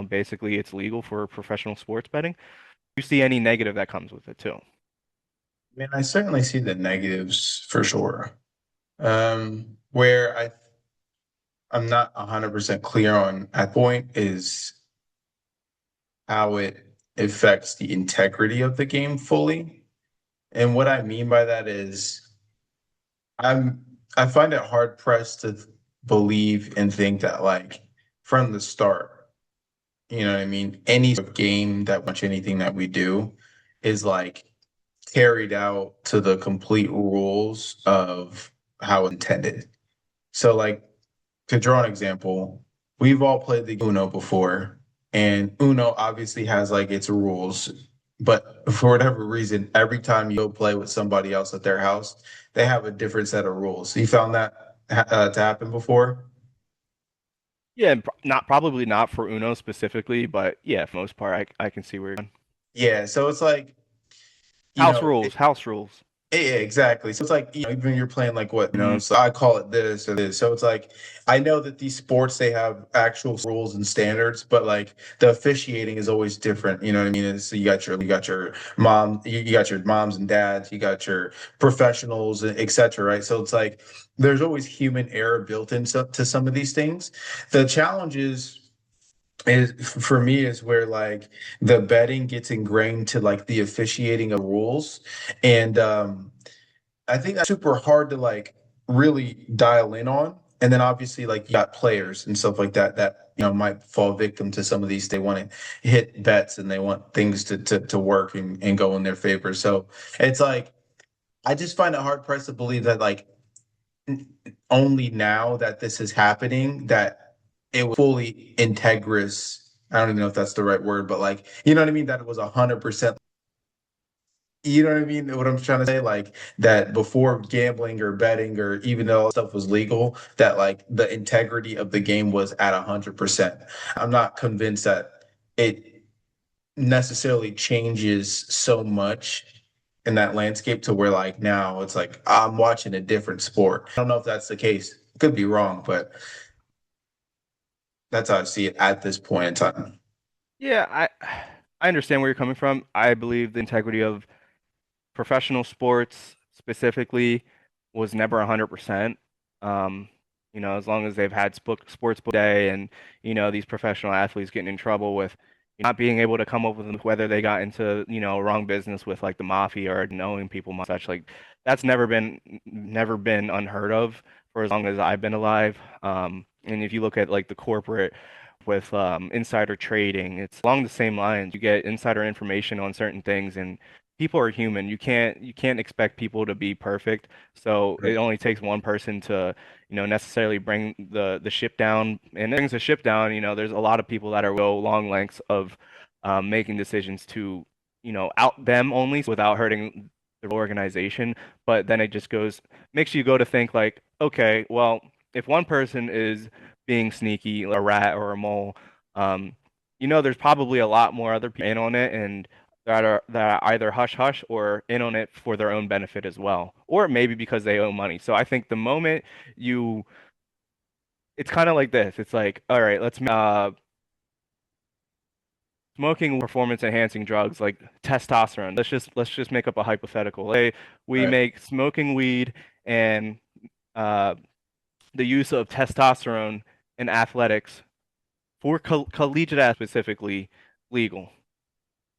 basically it's legal for professional sports betting. You see any negative that comes with it too? I mean, I certainly see the negatives for sure. Where I'm not 100% clear on at point is how it affects the integrity of the game fully. And what I mean by that is I'm I find it hard pressed to believe and think that like from the start, you know what I mean, any sort of game that much anything that we do is like carried out to the complete rules of how intended. So like to draw an example, we've all played the Uno before, and Uno obviously has like its rules, but for whatever reason, every time you go play with somebody else at their house, they have a different set of rules. You found that to happen before? Yeah, not probably not for Uno specifically, but yeah, for the most part, I can see where you're going. Yeah, so it's like, you House know, rules, house rules. yeah, exactly. So it's like, even when you're playing like what, Hmm. so I call it this or this. So it's like, I know that these sports, they have actual rules and standards, but like the officiating is always different. You know what I mean? It's, you got your mom, you got your moms and dads, you got your professionals, et cetera, right? So it's like, there's always human error built into to some of these things. The challenge is for me is where like the betting gets ingrained to like the officiating of rules. And I think that's super hard to like really dial in on. And then obviously like you got players and stuff like that that might fall victim to some of these. They want to hit bets and they want things to work and go in their favor. So it's like I just find it hard pressed to believe that like only now that this is happening that it was fully integrous. I don't even know if that's the right word, but like you know what I mean, that it was 100%. You know what I mean? What I'm trying to say, like that before gambling or betting or even though stuff was legal, that like the integrity of the game was at 100%. I'm not convinced that it necessarily changes so much in that landscape to where like now it's like I'm watching a different sport. I don't know if that's the case. Could be wrong, but that's how I see it at this point in time. Yeah, I understand where you're coming from. I believe the integrity of professional sports specifically was never 100%. Um, as long as they've had sports book day and, these professional athletes getting in trouble with not being able to come up with whether they got into, wrong business with like the mafia or knowing people and such like that's never been unheard of for as long as I've been alive. And if you look at like the corporate with insider trading, it's along the same lines. You get insider information on certain things and people are human. You can't expect people to be perfect. So Right. it only takes one person to, necessarily bring the ship down. And it brings the ship down, there's a lot of people that are go long lengths of making decisions to, out them only without hurting the organization. But then it just makes you go to think like, okay, well, if one person is being sneaky, like a rat or a mole, um, there's probably a lot more other people in on it and that are either hush hush or in on it for their own benefit as well, or maybe because they owe money. So I think the moment you, it's kind of like this. It's like, all right, let's smoking performance enhancing drugs like testosterone. Let's just make up a hypothetical. Say we Right. make smoking weed and uh, the use of testosterone in athletics for collegiate athletes specifically legal.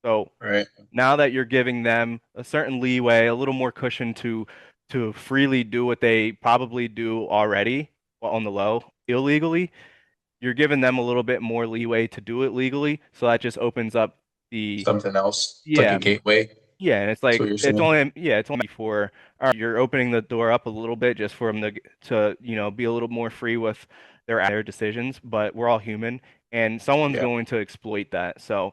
So Right. now that you're giving them a certain leeway, a little more cushion to freely do what they probably do already, well, on the low, illegally, you're giving them a little bit more leeway to do it legally. So that just opens up the Something else. It's like a yeah, gateway. yeah, and it's That's what like you're saying. it's only for all right, you're opening the door up a little bit just for them to be a little more free with their decisions, but we're all human and someone's Yeah. going to exploit that. So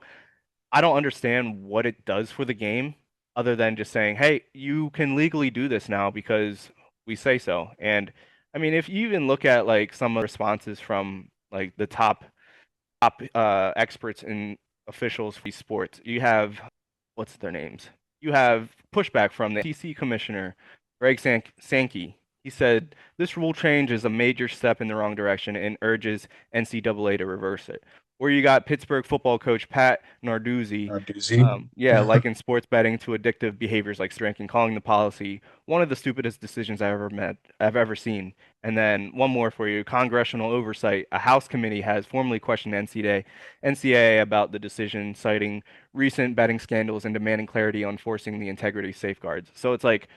I don't understand what it does for the game other than just saying, "Hey, you can legally do this now because we say so." And I mean, if you even look at like some of the responses from like the top experts and officials for these sports, you have what's their names? You have pushback from the SEC commissioner, Greg Sankey. He said, "This rule change is a major step in the wrong direction and urges NCAA to reverse it." Or you got Pittsburgh football coach Pat Narduzzi, Or doozy. yeah, likened sports betting to addictive behaviors like drinking, calling the policy one of the stupidest decisions I've ever seen. And then one more for you, congressional oversight. A House committee has formally questioned NCAA about the decision, citing recent betting scandals and demanding clarity on enforcing the integrity safeguards. So it's like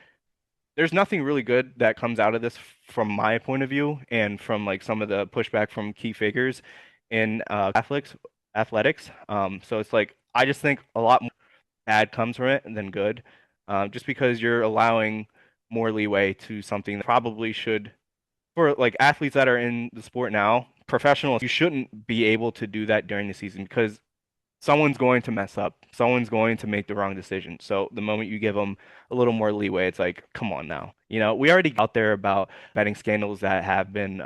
there's nothing really good that comes out of this from my point of view and from like some of the pushback from key figures in athletics. So it's like I just think a lot more bad comes from it than good, just because you're allowing more leeway to something that probably should, for like athletes that are in the sport now, professionals, you shouldn't be able to do that during the season because someone's going to mess up. Someone's going to make the wrong decision. So the moment you give them a little more leeway, it's like, come on now. We already out there about betting scandals that have been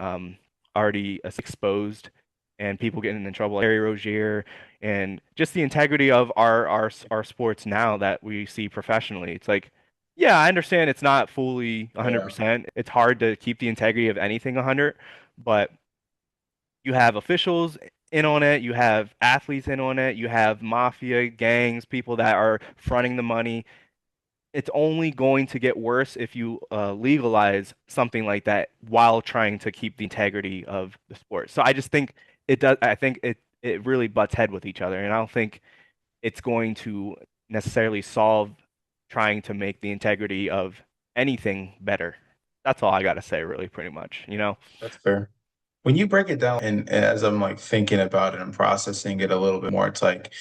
already exposed and people getting in trouble, like Harry Rozier, and just the integrity of our sports now that we see professionally. It's like, yeah, I understand it's not fully Yeah, 100%. It's hard to keep the integrity of anything 100, but you have officials in on it, you have athletes in on it, you have mafia gangs, people that are fronting the money. It's only going to get worse if you legalize something like that while trying to keep the integrity of the sport. So I just think it does. I think it really butts head with each other, and I don't think it's going to necessarily solve trying to make the integrity of anything better. That's all I gotta say, really, pretty much. that's fair. When you break it down, and as I'm like thinking about it and processing it a little bit more, it's like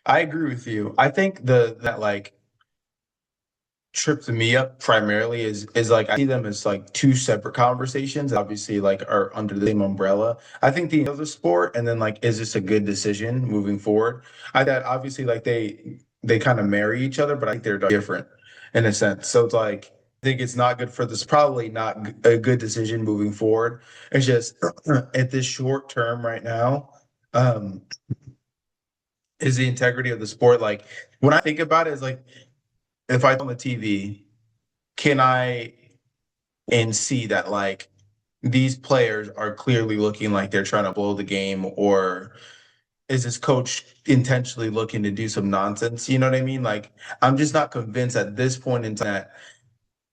I agree with you. I think that like tripped me up primarily is like I see them as like two separate conversations, obviously like are under the same umbrella. I think the other sport and then like is this a good decision moving forward? I that obviously like they kind of marry each other, but I think they're different in a sense. So it's like I think it's not good for this, probably not a good decision moving forward. It's just at this short term right now, um, is the integrity of the sport. Like when I think about it, it's like if I on the TV, can I and see that like these players are clearly looking like they're trying to blow the game, or is this coach intentionally looking to do some nonsense? You know what I mean? Like I'm just not convinced at this point in time that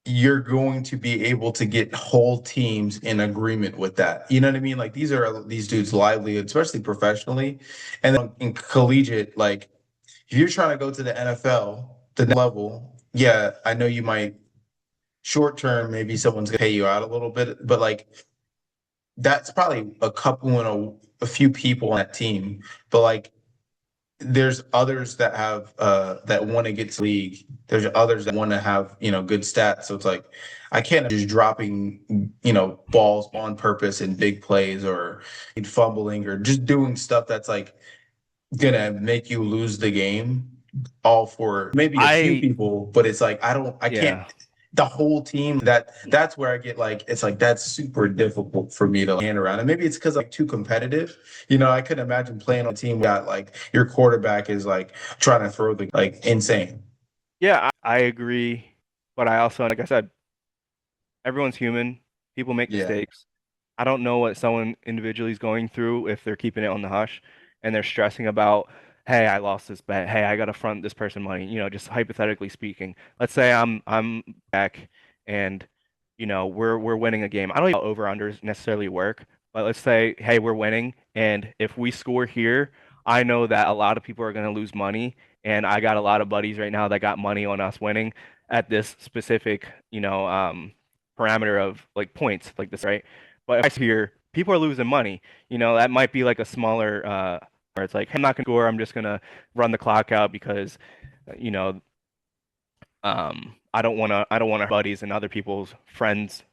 you're going to be able to get whole teams in agreement with that. You know what I mean? Like these are these dudes' livelihood, especially professionally, and then in collegiate. Like if you're trying to go to the NFL, the next level, yeah, I know you might short term, maybe someone's gonna pay you out a little bit, but like that's probably a couple and a few people on that team. But like there's others that have that want to get to league. There's others that want to have, good stats. So it's like I can't just dropping, balls on purpose in big plays or fumbling or just doing stuff that's like gonna make you lose the game all for maybe a few I people, but it's like I can't yeah. the whole team that's where I get like it's like that's super difficult for me to hand around. And maybe it's because I'm too competitive. I couldn't imagine playing on a team that like your quarterback is like trying to throw the like insane. Yeah, I agree, but I also, like I said, everyone's human. People make Yeah. mistakes. I don't know what someone individually is going through if they're keeping it on the hush and they're stressing about, hey, I lost this bet. Hey, I gotta front this person money. Just hypothetically speaking. Let's say I'm back and we're winning a game. I don't know how over-unders necessarily work, but let's say, hey, we're winning, and if we score here, I know that a lot of people are gonna lose money, and I got a lot of buddies right now that got money on us winning at this specific, parameter of like points like this, right? But if I hear people are losing money, that might be like a smaller where it's like, hey, I'm not gonna score, I'm just gonna run the clock out because you know, I don't wanna buddies and other people's friends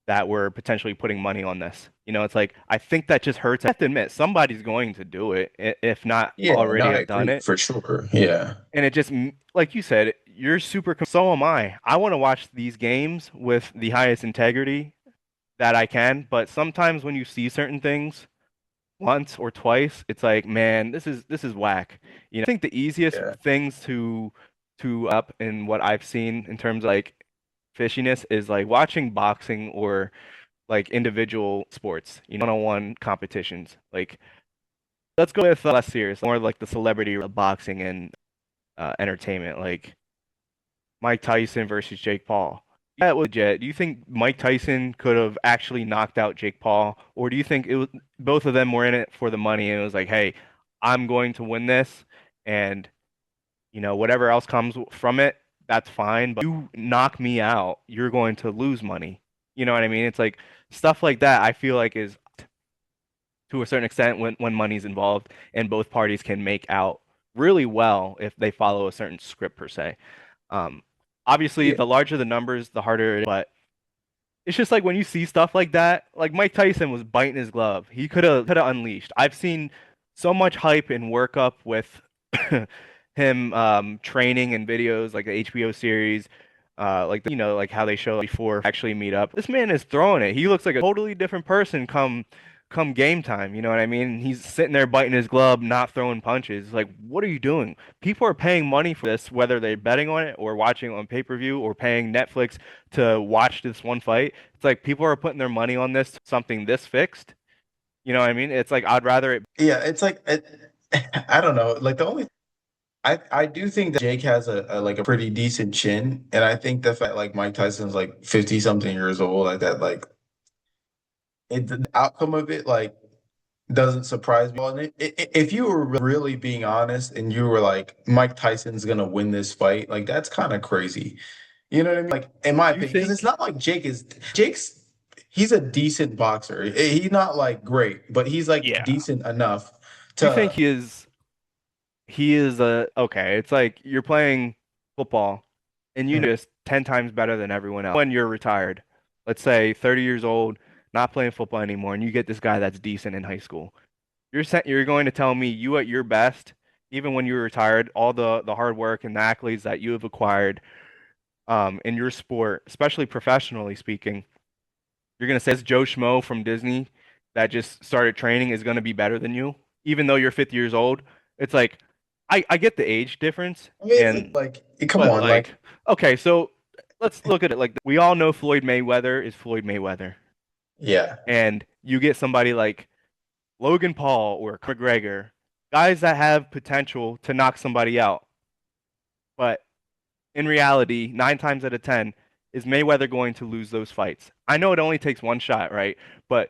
that were potentially putting money on this. It's like I think that just hurts. I have to admit, somebody's going to do it, if not Yeah, no, already I have done agree it. for sure. Yeah. And it just, like you said, you're super, so am I. I want to watch these games with the highest integrity that I can, but sometimes when you see certain things once or twice, it's like, man, this is whack. I think the easiest Yeah. things to up in what I've seen in terms of like fishiness is like watching boxing or like individual sports, one-on-one competitions. Like, let's go with less serious, more like the celebrity of boxing and entertainment, like Mike Tyson versus Jake Paul. Yeah, it was legit. Do you think Mike Tyson could have actually knocked out Jake Paul, or do you think it was both of them were in it for the money and it was like, hey, I'm going to win this, and whatever else comes from it, that's fine. But you knock me out, you're going to lose money. You know what I mean? It's like stuff like that. I feel like is to a certain extent when money's involved, and both parties can make out really well if they follow a certain script per se. Um, Obviously, Yeah, the larger the numbers, the harder it is. But it's just like when you see stuff like that, like Mike Tyson was biting his glove. He could have unleashed. I've seen so much hype and workup with him training and videos like the HBO series, like like how they show before actually meet up. This man is throwing it. He looks like a totally different person come game time. You know what I mean? He's sitting there biting his glove, not throwing punches. Like, what are you doing? People are paying money for this, whether they're betting on it or watching it on pay-per-view or paying Netflix to watch this one fight. It's like people are putting their money on this, something this fixed. You know what I mean? It's like I'd rather it. yeah, it's like I don't know. Like the only I do think that Jake has a like a pretty decent chin, and I think the fact like Mike Tyson's like 50 something years old, like that, like the outcome of it like doesn't surprise me. And if you were really being honest and you were like Mike Tyson's gonna win this fight, like that's kind of crazy. You know what I mean? Like in my Do you opinion, because it's think? not like Jake's he's a decent boxer. He's not like great, but he's like Yeah. decent enough Do you think to. he is a okay, it's like you're playing football and you know just 10 times better than everyone else when you're retired. Let's say 30 years old, not playing football anymore, and you get this guy that's decent in high school. You're going to tell me you at your best, even when you're retired, all the hard work and the accolades that you have acquired in your sport, especially professionally speaking, you're going to say this Joe Schmo from Disney that just started training is going to be better than you, even though you're 50 years old. It's like, I get the age difference, I mean, and like, come but on, like, like, okay, so let's look at it like we all know Floyd Mayweather is Floyd Mayweather, yeah. and you get somebody like Logan Paul or McGregor, guys that have potential to knock somebody out, but in reality, 9 times out of 10, is Mayweather going to lose those fights? I know it only takes one shot, right? But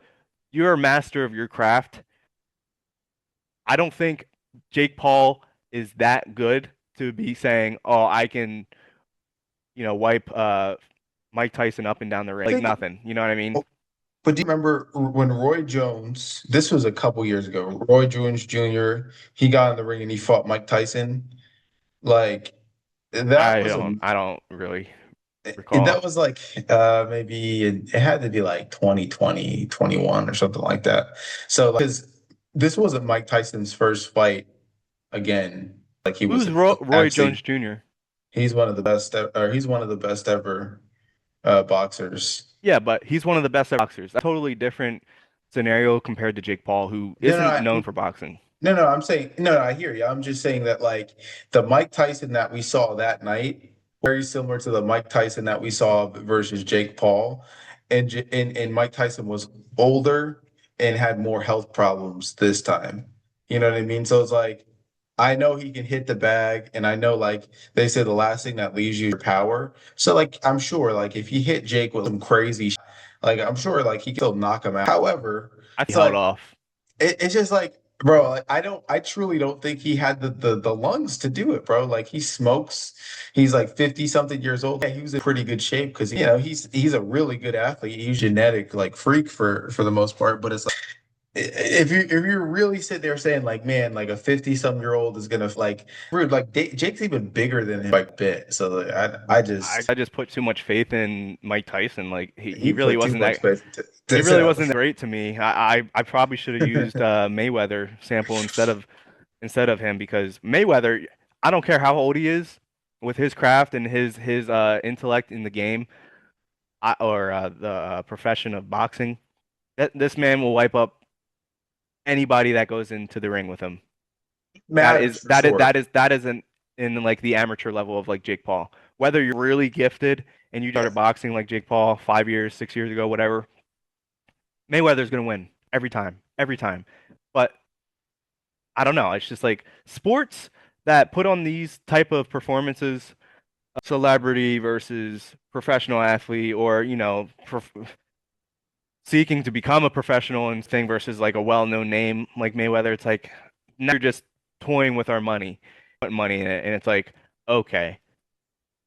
you're a master of your craft. I don't think Jake Paul is that good to be saying, "Oh, I can, wipe Mike Tyson up and down the ring I like think, nothing." You know what I mean? but do you remember when Roy Jones, this was a couple years ago, Roy Jones Jr., he got in the ring and he fought Mike Tyson. Like, that was a I don't really that recall. was like maybe it had to be like 2020, 21 or something like that. So like, because this wasn't Mike Tyson's first fight again. Like he was Who's Roy actually Jones Jr.? he's one of the best or he's one of the best ever boxers. Yeah, but he's one of the best boxers. That's a totally different scenario compared to Jake Paul, who No, no, isn't known for boxing. no, I'm saying no, I hear you. I'm just saying that like the Mike Tyson that we saw that night, very similar to the Mike Tyson that we saw versus Jake Paul, and Mike Tyson was older and had more health problems this time. You know what I mean? So it's like I know he can hit the bag, and I know like they say the last thing that leaves you is your power. So like I'm sure like if he hit Jake with some crazy, like I'm sure like he can still knock him out. However, I it's held like off. it's just like, bro, like, I truly don't think he had the lungs to do it, bro. Like he smokes. He's like 50 something years old. Yeah, he was in pretty good shape because he's a really good athlete. He's genetic like freak for the most part. But it's like if you really sit there saying like, man, like a 50 some year old is gonna like rude, like Jake's even bigger than him by a bit. So like, I just I just put too much faith in Mike Tyson. Like he he really put too wasn't much that faith he to say really that wasn't was that great to me. I probably should have used Mayweather sample instead of him because Mayweather, I don't care how old he is, with his craft and his intellect in the game, or the profession of boxing, that this man will wipe up anybody that goes into the ring with him. That is matters for that is sure. that is that is in like the amateur level of like Jake Paul. Whether you're really gifted and you Yeah. started boxing like Jake Paul 5 years, 6 years ago, whatever, Mayweather's gonna win every time, every time. But I don't know. It's just like sports that put on these type of performances, celebrity versus professional athlete, or seeking to become a professional and thing versus like a well-known name like Mayweather. It's like now you're just toying with our money, putting money in it, and it's like okay.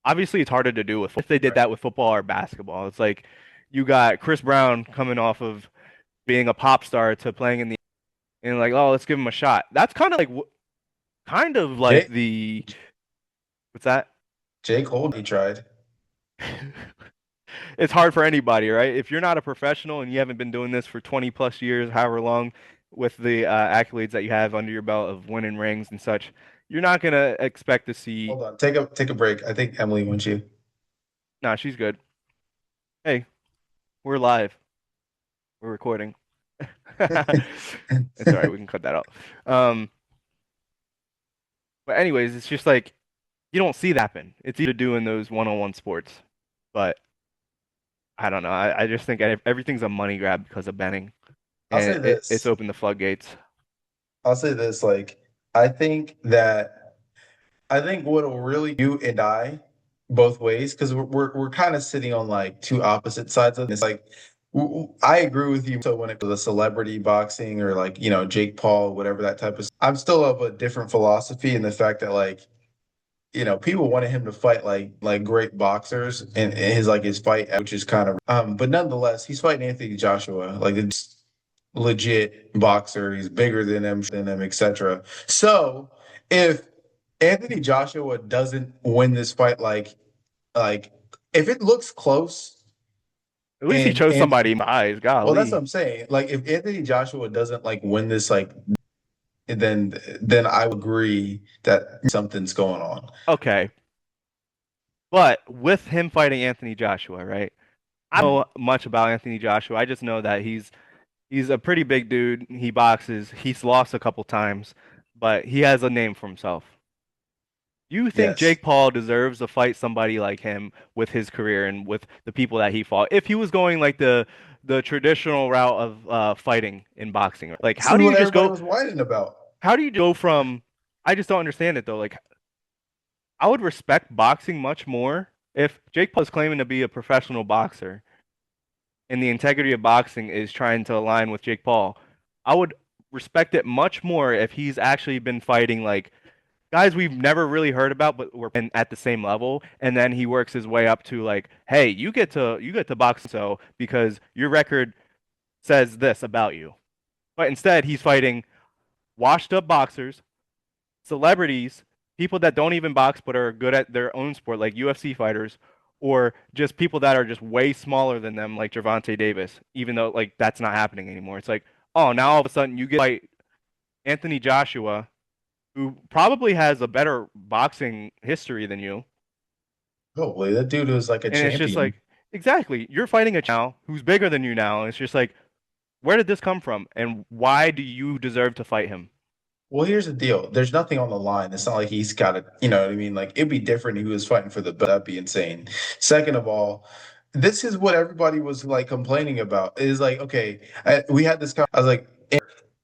Obviously, it's harder to do with if they did Right. that with football or basketball. It's like you got Chris Brown coming off of being a pop star to playing in the and like oh let's give him a shot. That's kind of like Jake the what's that? Jake Hold he tried. It's hard for anybody, right? If you're not a professional and you haven't been doing this for 20 plus years, however long, with the accolades that you have under your belt of winning rings and such, you're not gonna expect to see. Hold on. Take a break. I think Emily wants you. Nah, she's good. Hey, we're live. We're recording. It's all right. We can cut that out. Um, but anyways, it's just like you don't see that happen. It's either doing those one-on-one sports, but I don't know. I just think everything's a money grab because of betting, I'll and say it's this. opened the floodgates. I'll say this. Like, I think that I think what'll really you and I both ways because we're kind of sitting on like two opposite sides of it. It's like I agree with you. So when it comes to celebrity boxing or like Jake Paul, whatever that type of, I'm still of a different philosophy in the fact that like people wanted him to fight like great boxers and his fight, which is kind of but nonetheless, he's fighting Anthony Joshua, like it's legit boxer. He's bigger than him, etc. So if Anthony Joshua doesn't win this fight, like if it looks close At least he and chose somebody in my eyes. well, that's what Golly. I'm saying. Like if Anthony Joshua doesn't like win this, like then I would agree that something's going on. Okay, but with him fighting Anthony Joshua, right? I don't know much about Anthony Joshua. I just know that he's a pretty big dude. He boxes. He's lost a couple times, but he has a name for himself. You think Yes. Jake Paul deserves to fight somebody like him with his career and with the people that he fought? If he was going like the traditional route of fighting in boxing, like This how is do you what just everybody go? was whining about. How do you go from? I just don't understand it though. Like I would respect boxing much more if Jake Paul is claiming to be a professional boxer and the integrity of boxing is trying to align with Jake Paul. I would respect it much more if he's actually been fighting like guys we've never really heard about, but we're at the same level, and then he works his way up to like, hey, you get to box so because your record says this about you. But instead, he's fighting washed up boxers, celebrities, people that don't even box but are good at their own sport, like UFC fighters, or just people that are just way smaller than them, like Gervonta Davis, even though like that's not happening anymore. It's like, oh, now all of a sudden you get to fight Anthony Joshua, who probably has a better boxing history than you. Hopefully, that dude was like a And it's just champion. like, exactly, you're fighting a now who's bigger than you now. And it's just like, where did this come from? And why do you deserve to fight him? Well, here's the deal. There's nothing on the line. It's not like he's got it. You know what I mean? Like it'd be different if he was fighting for the belt. That'd be insane. Second of all, this is what everybody was like complaining about. Is like, okay, we had this. I was like,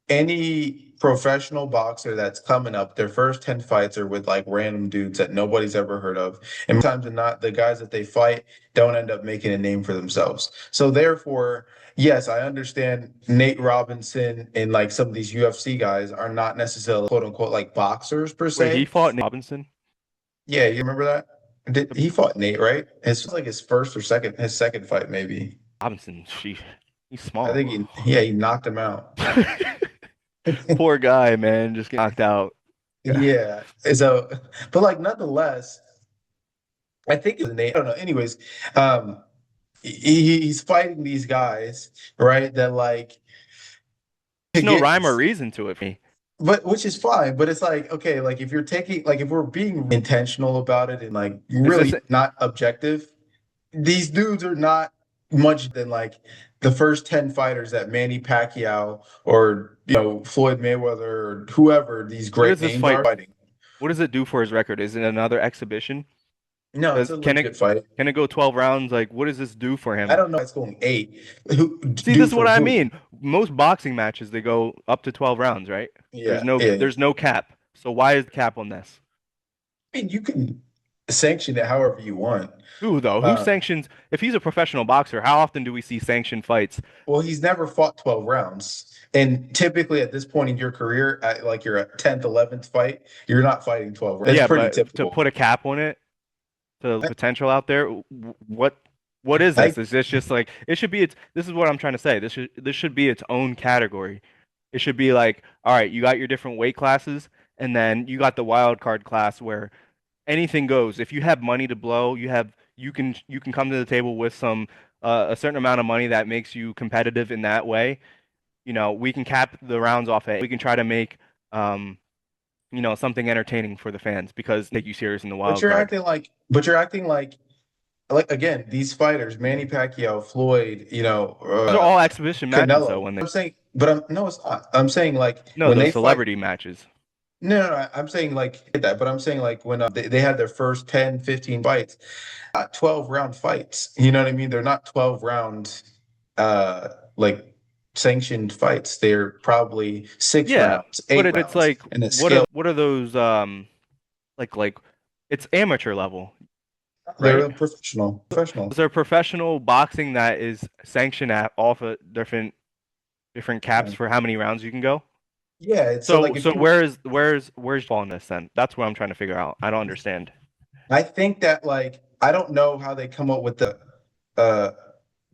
any professional boxer that's coming up, their first 10 fights are with like random dudes that nobody's ever heard of. And more times than not, the guys that they fight don't end up making a name for themselves. So therefore, yes, I understand Nate Robinson and like some of these UFC guys are not necessarily quote unquote like boxers per Wait, he se. fought Nate Robinson? Yeah, you remember that? He fought Nate, right? It's like his second fight, maybe. Robinson, he's I small. think he knocked him out. Poor guy, man, just get knocked out. Yeah. So, but like nonetheless, I think it's Nate. I don't know. Anyways, um, he's fighting these guys, right? That like There's no rhyme or against, reason to it for me. but which is fine. But it's like okay, like if you're taking, like if we're being intentional about it and like Is this really not objective, these dudes are not much than like the first 10 fighters that Manny Pacquiao or Floyd Mayweather or whoever these what great is this names fight? are fighting. What does it do for his record? Is it another exhibition? No, it's a Can legit it fight. can it go 12 rounds? Like, what does this do for I him? don't know. It's going eight. Who See, this do is what for I who? mean. Most boxing matches they go up to 12 rounds, right? Yeah, yeah. There's no cap. So why is the cap on this? I mean, you can sanction it however you want. Who though? Who Uh, sanctions? If he's a professional boxer, how often do we see sanctioned fights? well, he's never fought 12 rounds. And typically at this point in your career, at like your 10th, 11th fight, you're not fighting 12 rounds. It's Yeah, pretty but to typical. put a cap on it, to the I, potential out there, what what is I this? Is this just like it should be? This is what I'm trying to say. This should be its own category. It should be like, all right, you got your different weight classes, and then you got the wild card class where anything goes. If you have money to blow, you can come to the table with some a certain amount of money that makes you competitive in that way. We can cap the rounds off it. We can try to make um, something entertaining for the fans because they take you serious in the but wild you're card. acting like again, these fighters, Manny Pacquiao, Floyd, Those are all exhibition matches though Canelo. when they I'm saying, but I'm no, it's not. I'm saying like no, when those they fight. celebrity matches. No, I'm saying like that, but I'm saying like when they had their first 10, 15 fights, 12 round fights. You know what I mean? They're not 12 round like sanctioned fights. They're probably six Yeah, rounds, but eight it's rounds, like and it's scale. what are those like it's amateur level, right? They're professional. Is there professional boxing that is sanctioned at off of different caps Yeah. for how many rounds you can go? Yeah, it's so So like if so you where's fall in this then? That's what I'm trying to figure out. I don't understand. I think that like I don't know how they come up with the uh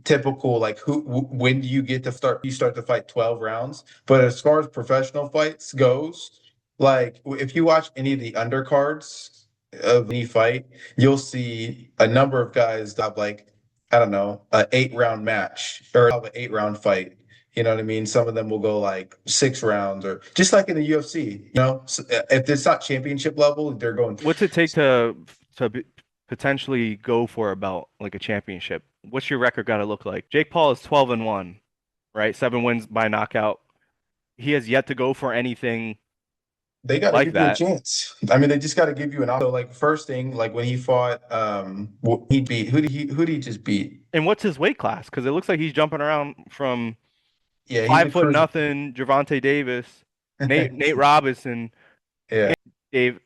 typical like when do you get to start to fight 12 rounds, but as far as professional fights goes, like if you watch any of the undercards of any fight, you'll see a number of guys that have like I don't know, a 8 round match or have an 8 round fight. You know what I mean? Some of them will go like 6 rounds or just like in the UFC, if it's not championship level, they're going. What's it take potentially go for a belt like a championship? What's your record got to look like? Jake Paul is 12-1, right? 7 wins by knockout. He has yet to go for anything They got to like give you a that. chance. I mean, they just got to give you an option. So, like first thing, like when he fought, he beat who did he just beat? And what's his weight class? Because it looks like he's jumping around from Yeah, he's a 5 foot cruiser. nothing, Gervonta Davis, Nate Robinson, Yeah, Dave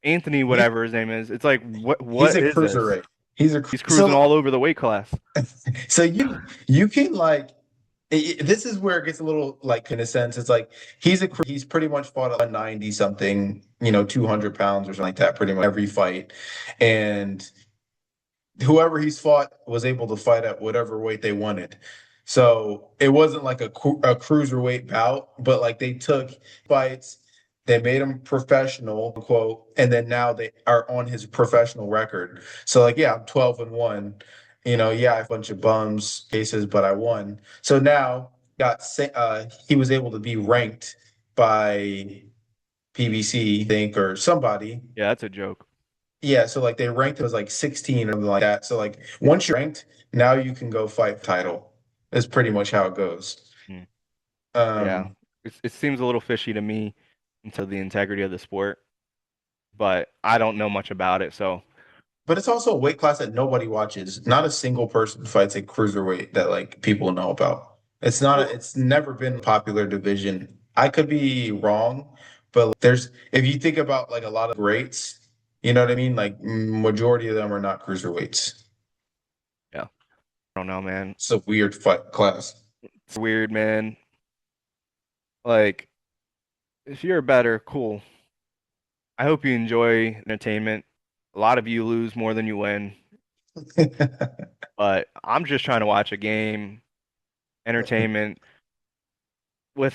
Anthony, he, whatever his name is. It's like he's what a is this? cruiserweight. He's a He's cruising so all over the weight class. so you can like this is where it gets a little like in a sense it's like he's pretty much fought at 190 something 200 pounds or something like that pretty much every fight, and whoever he's fought was able to fight at whatever weight they wanted. So it wasn't like a cruiserweight bout, but like they took fights, they made him professional, quote, and then now they are on his professional record. So like, yeah, I'm 12-1. Yeah, I have a bunch of bums cases, but I won. So now he was able to be ranked by PBC, I think, or somebody. Yeah, that's a joke. Yeah, so like they ranked it as like 16 or something like that. So like once you're ranked, now you can go fight title. That's pretty much how it goes. Hmm. Yeah, Um, it seems a little fishy to me into the integrity of the sport, but I don't know much about it, so but it's also a weight class that nobody watches. Not a single person fights a cruiserweight that like people know about. well, It's never been a popular division. I could be wrong, but if you think about like a lot of greats, you know what I mean? Like majority of them are not cruiserweights. yeah, I don't know, man. It's a weird fight class. It's weird, man. Like, if you're better, cool. I hope you enjoy entertainment. A lot of you lose more than you win, but I'm just trying to watch a game, entertainment with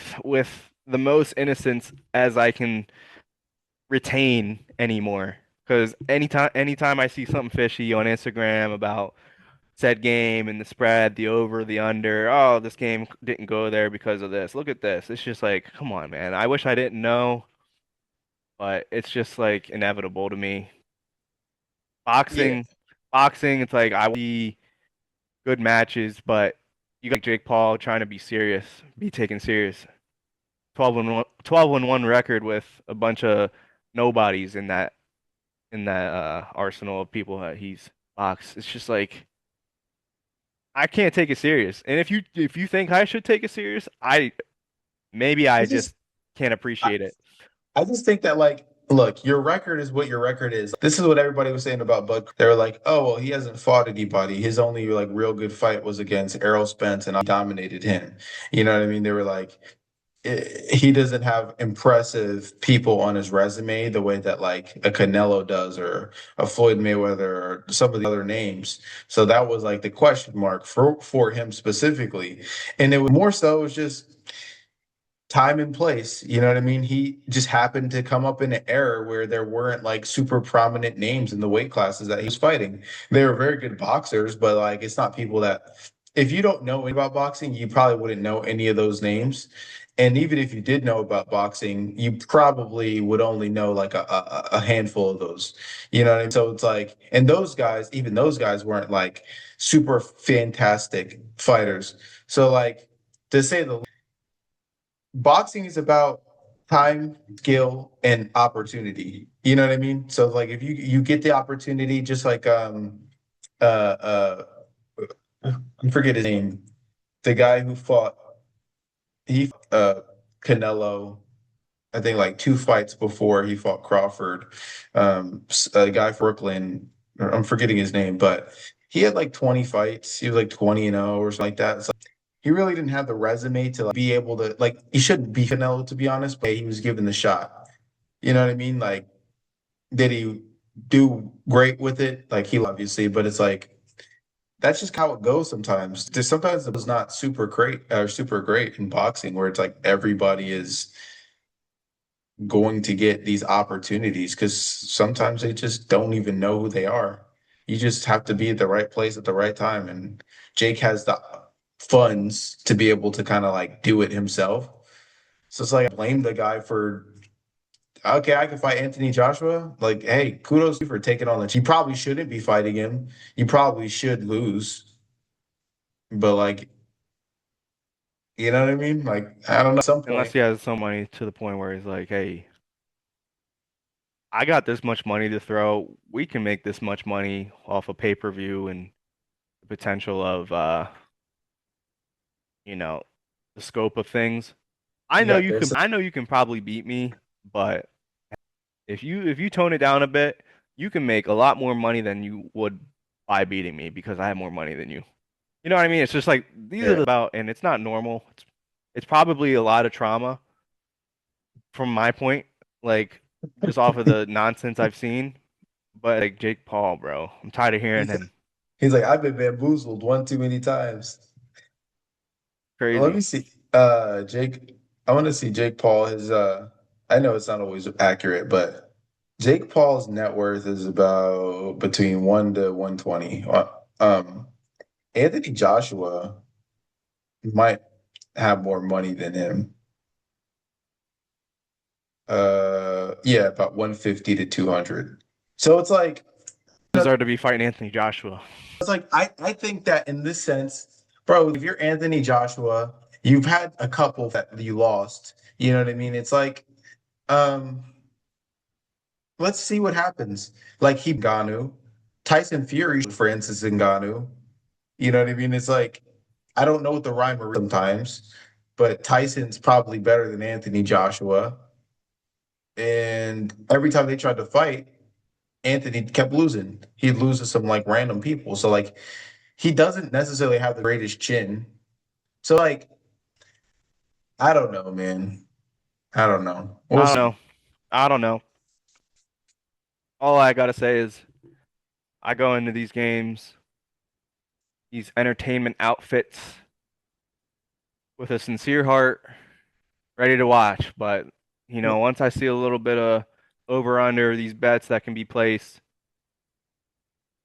the most innocence as I can retain anymore. Because anytime I see something fishy on Instagram about said game and the spread, the over, the under, oh, this game didn't go there because of this. Look at this. It's just like, come on, man. I wish I didn't know, but it's just like inevitable to me. Yeah. Boxing, boxing, it's like I see good matches, but you got Jake Paul trying to be serious, be taken serious. 12 and 1, 12 and 1 record with a bunch of nobodies in in that arsenal of people that he's boxed. It's just like I can't take it serious. And if you think I should take it serious, maybe I I just just can't I, appreciate it. I just think that like look, your record is what your record is. This is what everybody was saying about Bud. They were like, "Oh, well, he hasn't fought anybody. His only like real good fight was against Errol Spence and I dominated him." You know what I mean? They were like he doesn't have impressive people on his resume the way that like a Canelo does or a Floyd Mayweather or some of the other names. So that was like the question mark for him specifically. And it was more so it was just time and place. You know what I mean? He just happened to come up in an era where there weren't like super prominent names in the weight classes that he was fighting. They were very good boxers, but like it's not people that if you don't know about boxing, you probably wouldn't know any of those names. And even if you did know about boxing, you probably would only know like a handful of those. You know what I mean? So it's like, and those guys, even those guys weren't like super fantastic fighters. So like to say the boxing is about time, skill, and opportunity. You know what I mean? So like if you get the opportunity, just like uh I forget his name, the guy who fought he Canelo, I think like two fights before he fought Crawford, a guy from Brooklyn, I'm forgetting his name, but he had like 20 fights. He was like 20-0 or something like that. So he really didn't have the resume to like, be able to like he shouldn't be Canelo to be honest, but he was given the shot. You know what I mean? Like, did he do great with it? Like he obviously, but it's like that's just how it goes sometimes. Just sometimes it was not super great or super great in boxing where it's like everybody is going to get these opportunities because sometimes they just don't even know who they are. You just have to be at the right place at the right time. And Jake has the funds to be able to kind of like do it himself. So it's like I blame the guy for okay, I can fight Anthony Joshua. Like, hey, kudos to you for taking on the you probably shouldn't be fighting him. You probably should lose. But like, you know what I mean? Like, I don't know, at some Unless point. he has some money to the point where he's like, hey, I got this much money to throw. We can make this much money off a pay-per-view and the potential of you know, the scope of things. You got this. I know you can probably beat me, but if you tone it down a bit, you can make a lot more money than you would by beating me because I have more money than you. You know what I mean? It's just like these are Yeah. the about, and it's not normal. It's probably a lot of trauma from my point, like just off of the nonsense I've seen. But like Jake Paul, bro, I'm tired of hearing He's, him. he's like, I've been bamboozled one too many times. Let Crazy. me see. Jake, I want to see Jake Paul. His I know it's not always accurate, but Jake Paul's net worth is about between 1 to 120. Anthony Joshua might have more money than him. Yeah, about 150 to 200. So Deserve to be fighting Anthony Joshua. it's like I think that in this sense, bro, if you're Anthony Joshua, you've had a couple that you lost. You know what I mean? It's like, um, let's see what happens. Like he Ngannou, Tyson Fury, for instance, Ngannou. You know what I mean? It's like I don't know what the rhyme or sometimes, but Tyson's probably better than Anthony Joshua. And every time they tried to fight, Anthony kept losing. He'd lose to some like random people. So like he doesn't necessarily have the greatest chin. So like I don't know, man. I don't know. We'll I don't see. know. I don't know. All I gotta say is I go into these games, these entertainment outfits with a sincere heart, ready to watch. But once I see a little bit of over under these bets that can be placed,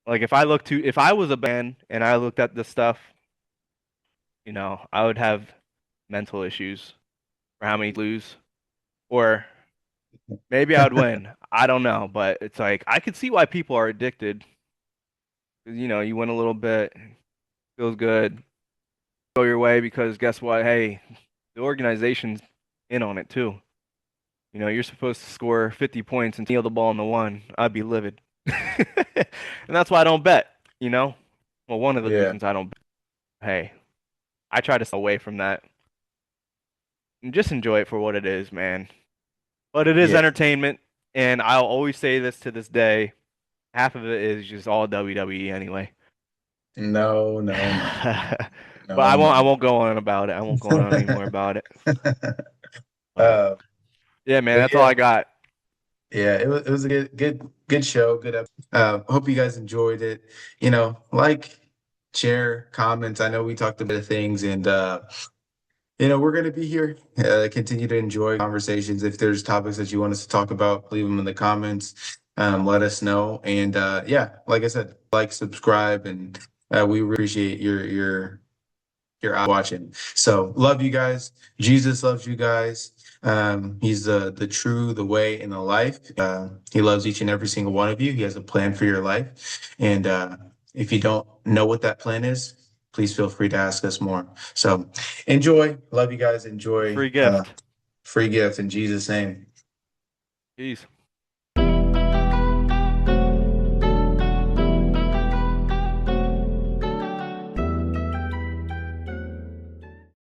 like if I was a fan and I looked at this stuff, I would have mental issues for how many lose, or maybe I would win. I don't know, but it's like I could see why people are addicted. 'Cause, you win a little bit, feels good, go your way because guess what? Hey, the organization's in on it too. You're supposed to score 50 points and kneel the ball in the one. I'd be livid. And that's why I don't bet, you know? Well, one of the Yeah, reasons I don't bet. Hey, I try to stay away from that and just enjoy it for what it is, man. But it is yeah. entertainment, and I'll always say this to this day. Half of it is just all WWE anyway. No, no, no, But no, no. I won't go on about it. I won't go on anymore about it. But uh, yeah, man, but that's all yeah, I got. yeah. It was a good show. Good episode. Hope you guys enjoyed it. Like, share, comments. I know we talked a bit of things, and we're going to be here. Continue to enjoy conversations. If there's topics that you want us to talk about, leave them in the comments. Let us know. And yeah, like I said, like, subscribe, and we really appreciate your out watching. So love you guys. Jesus loves you guys. He's the true, the way, and the life. He loves each and every single one of you. He has a plan for your life. And if you don't know what that plan is, please feel free to ask us more. So enjoy. Love you guys. Enjoy. Free gift. Free gift in Jesus' name. Peace.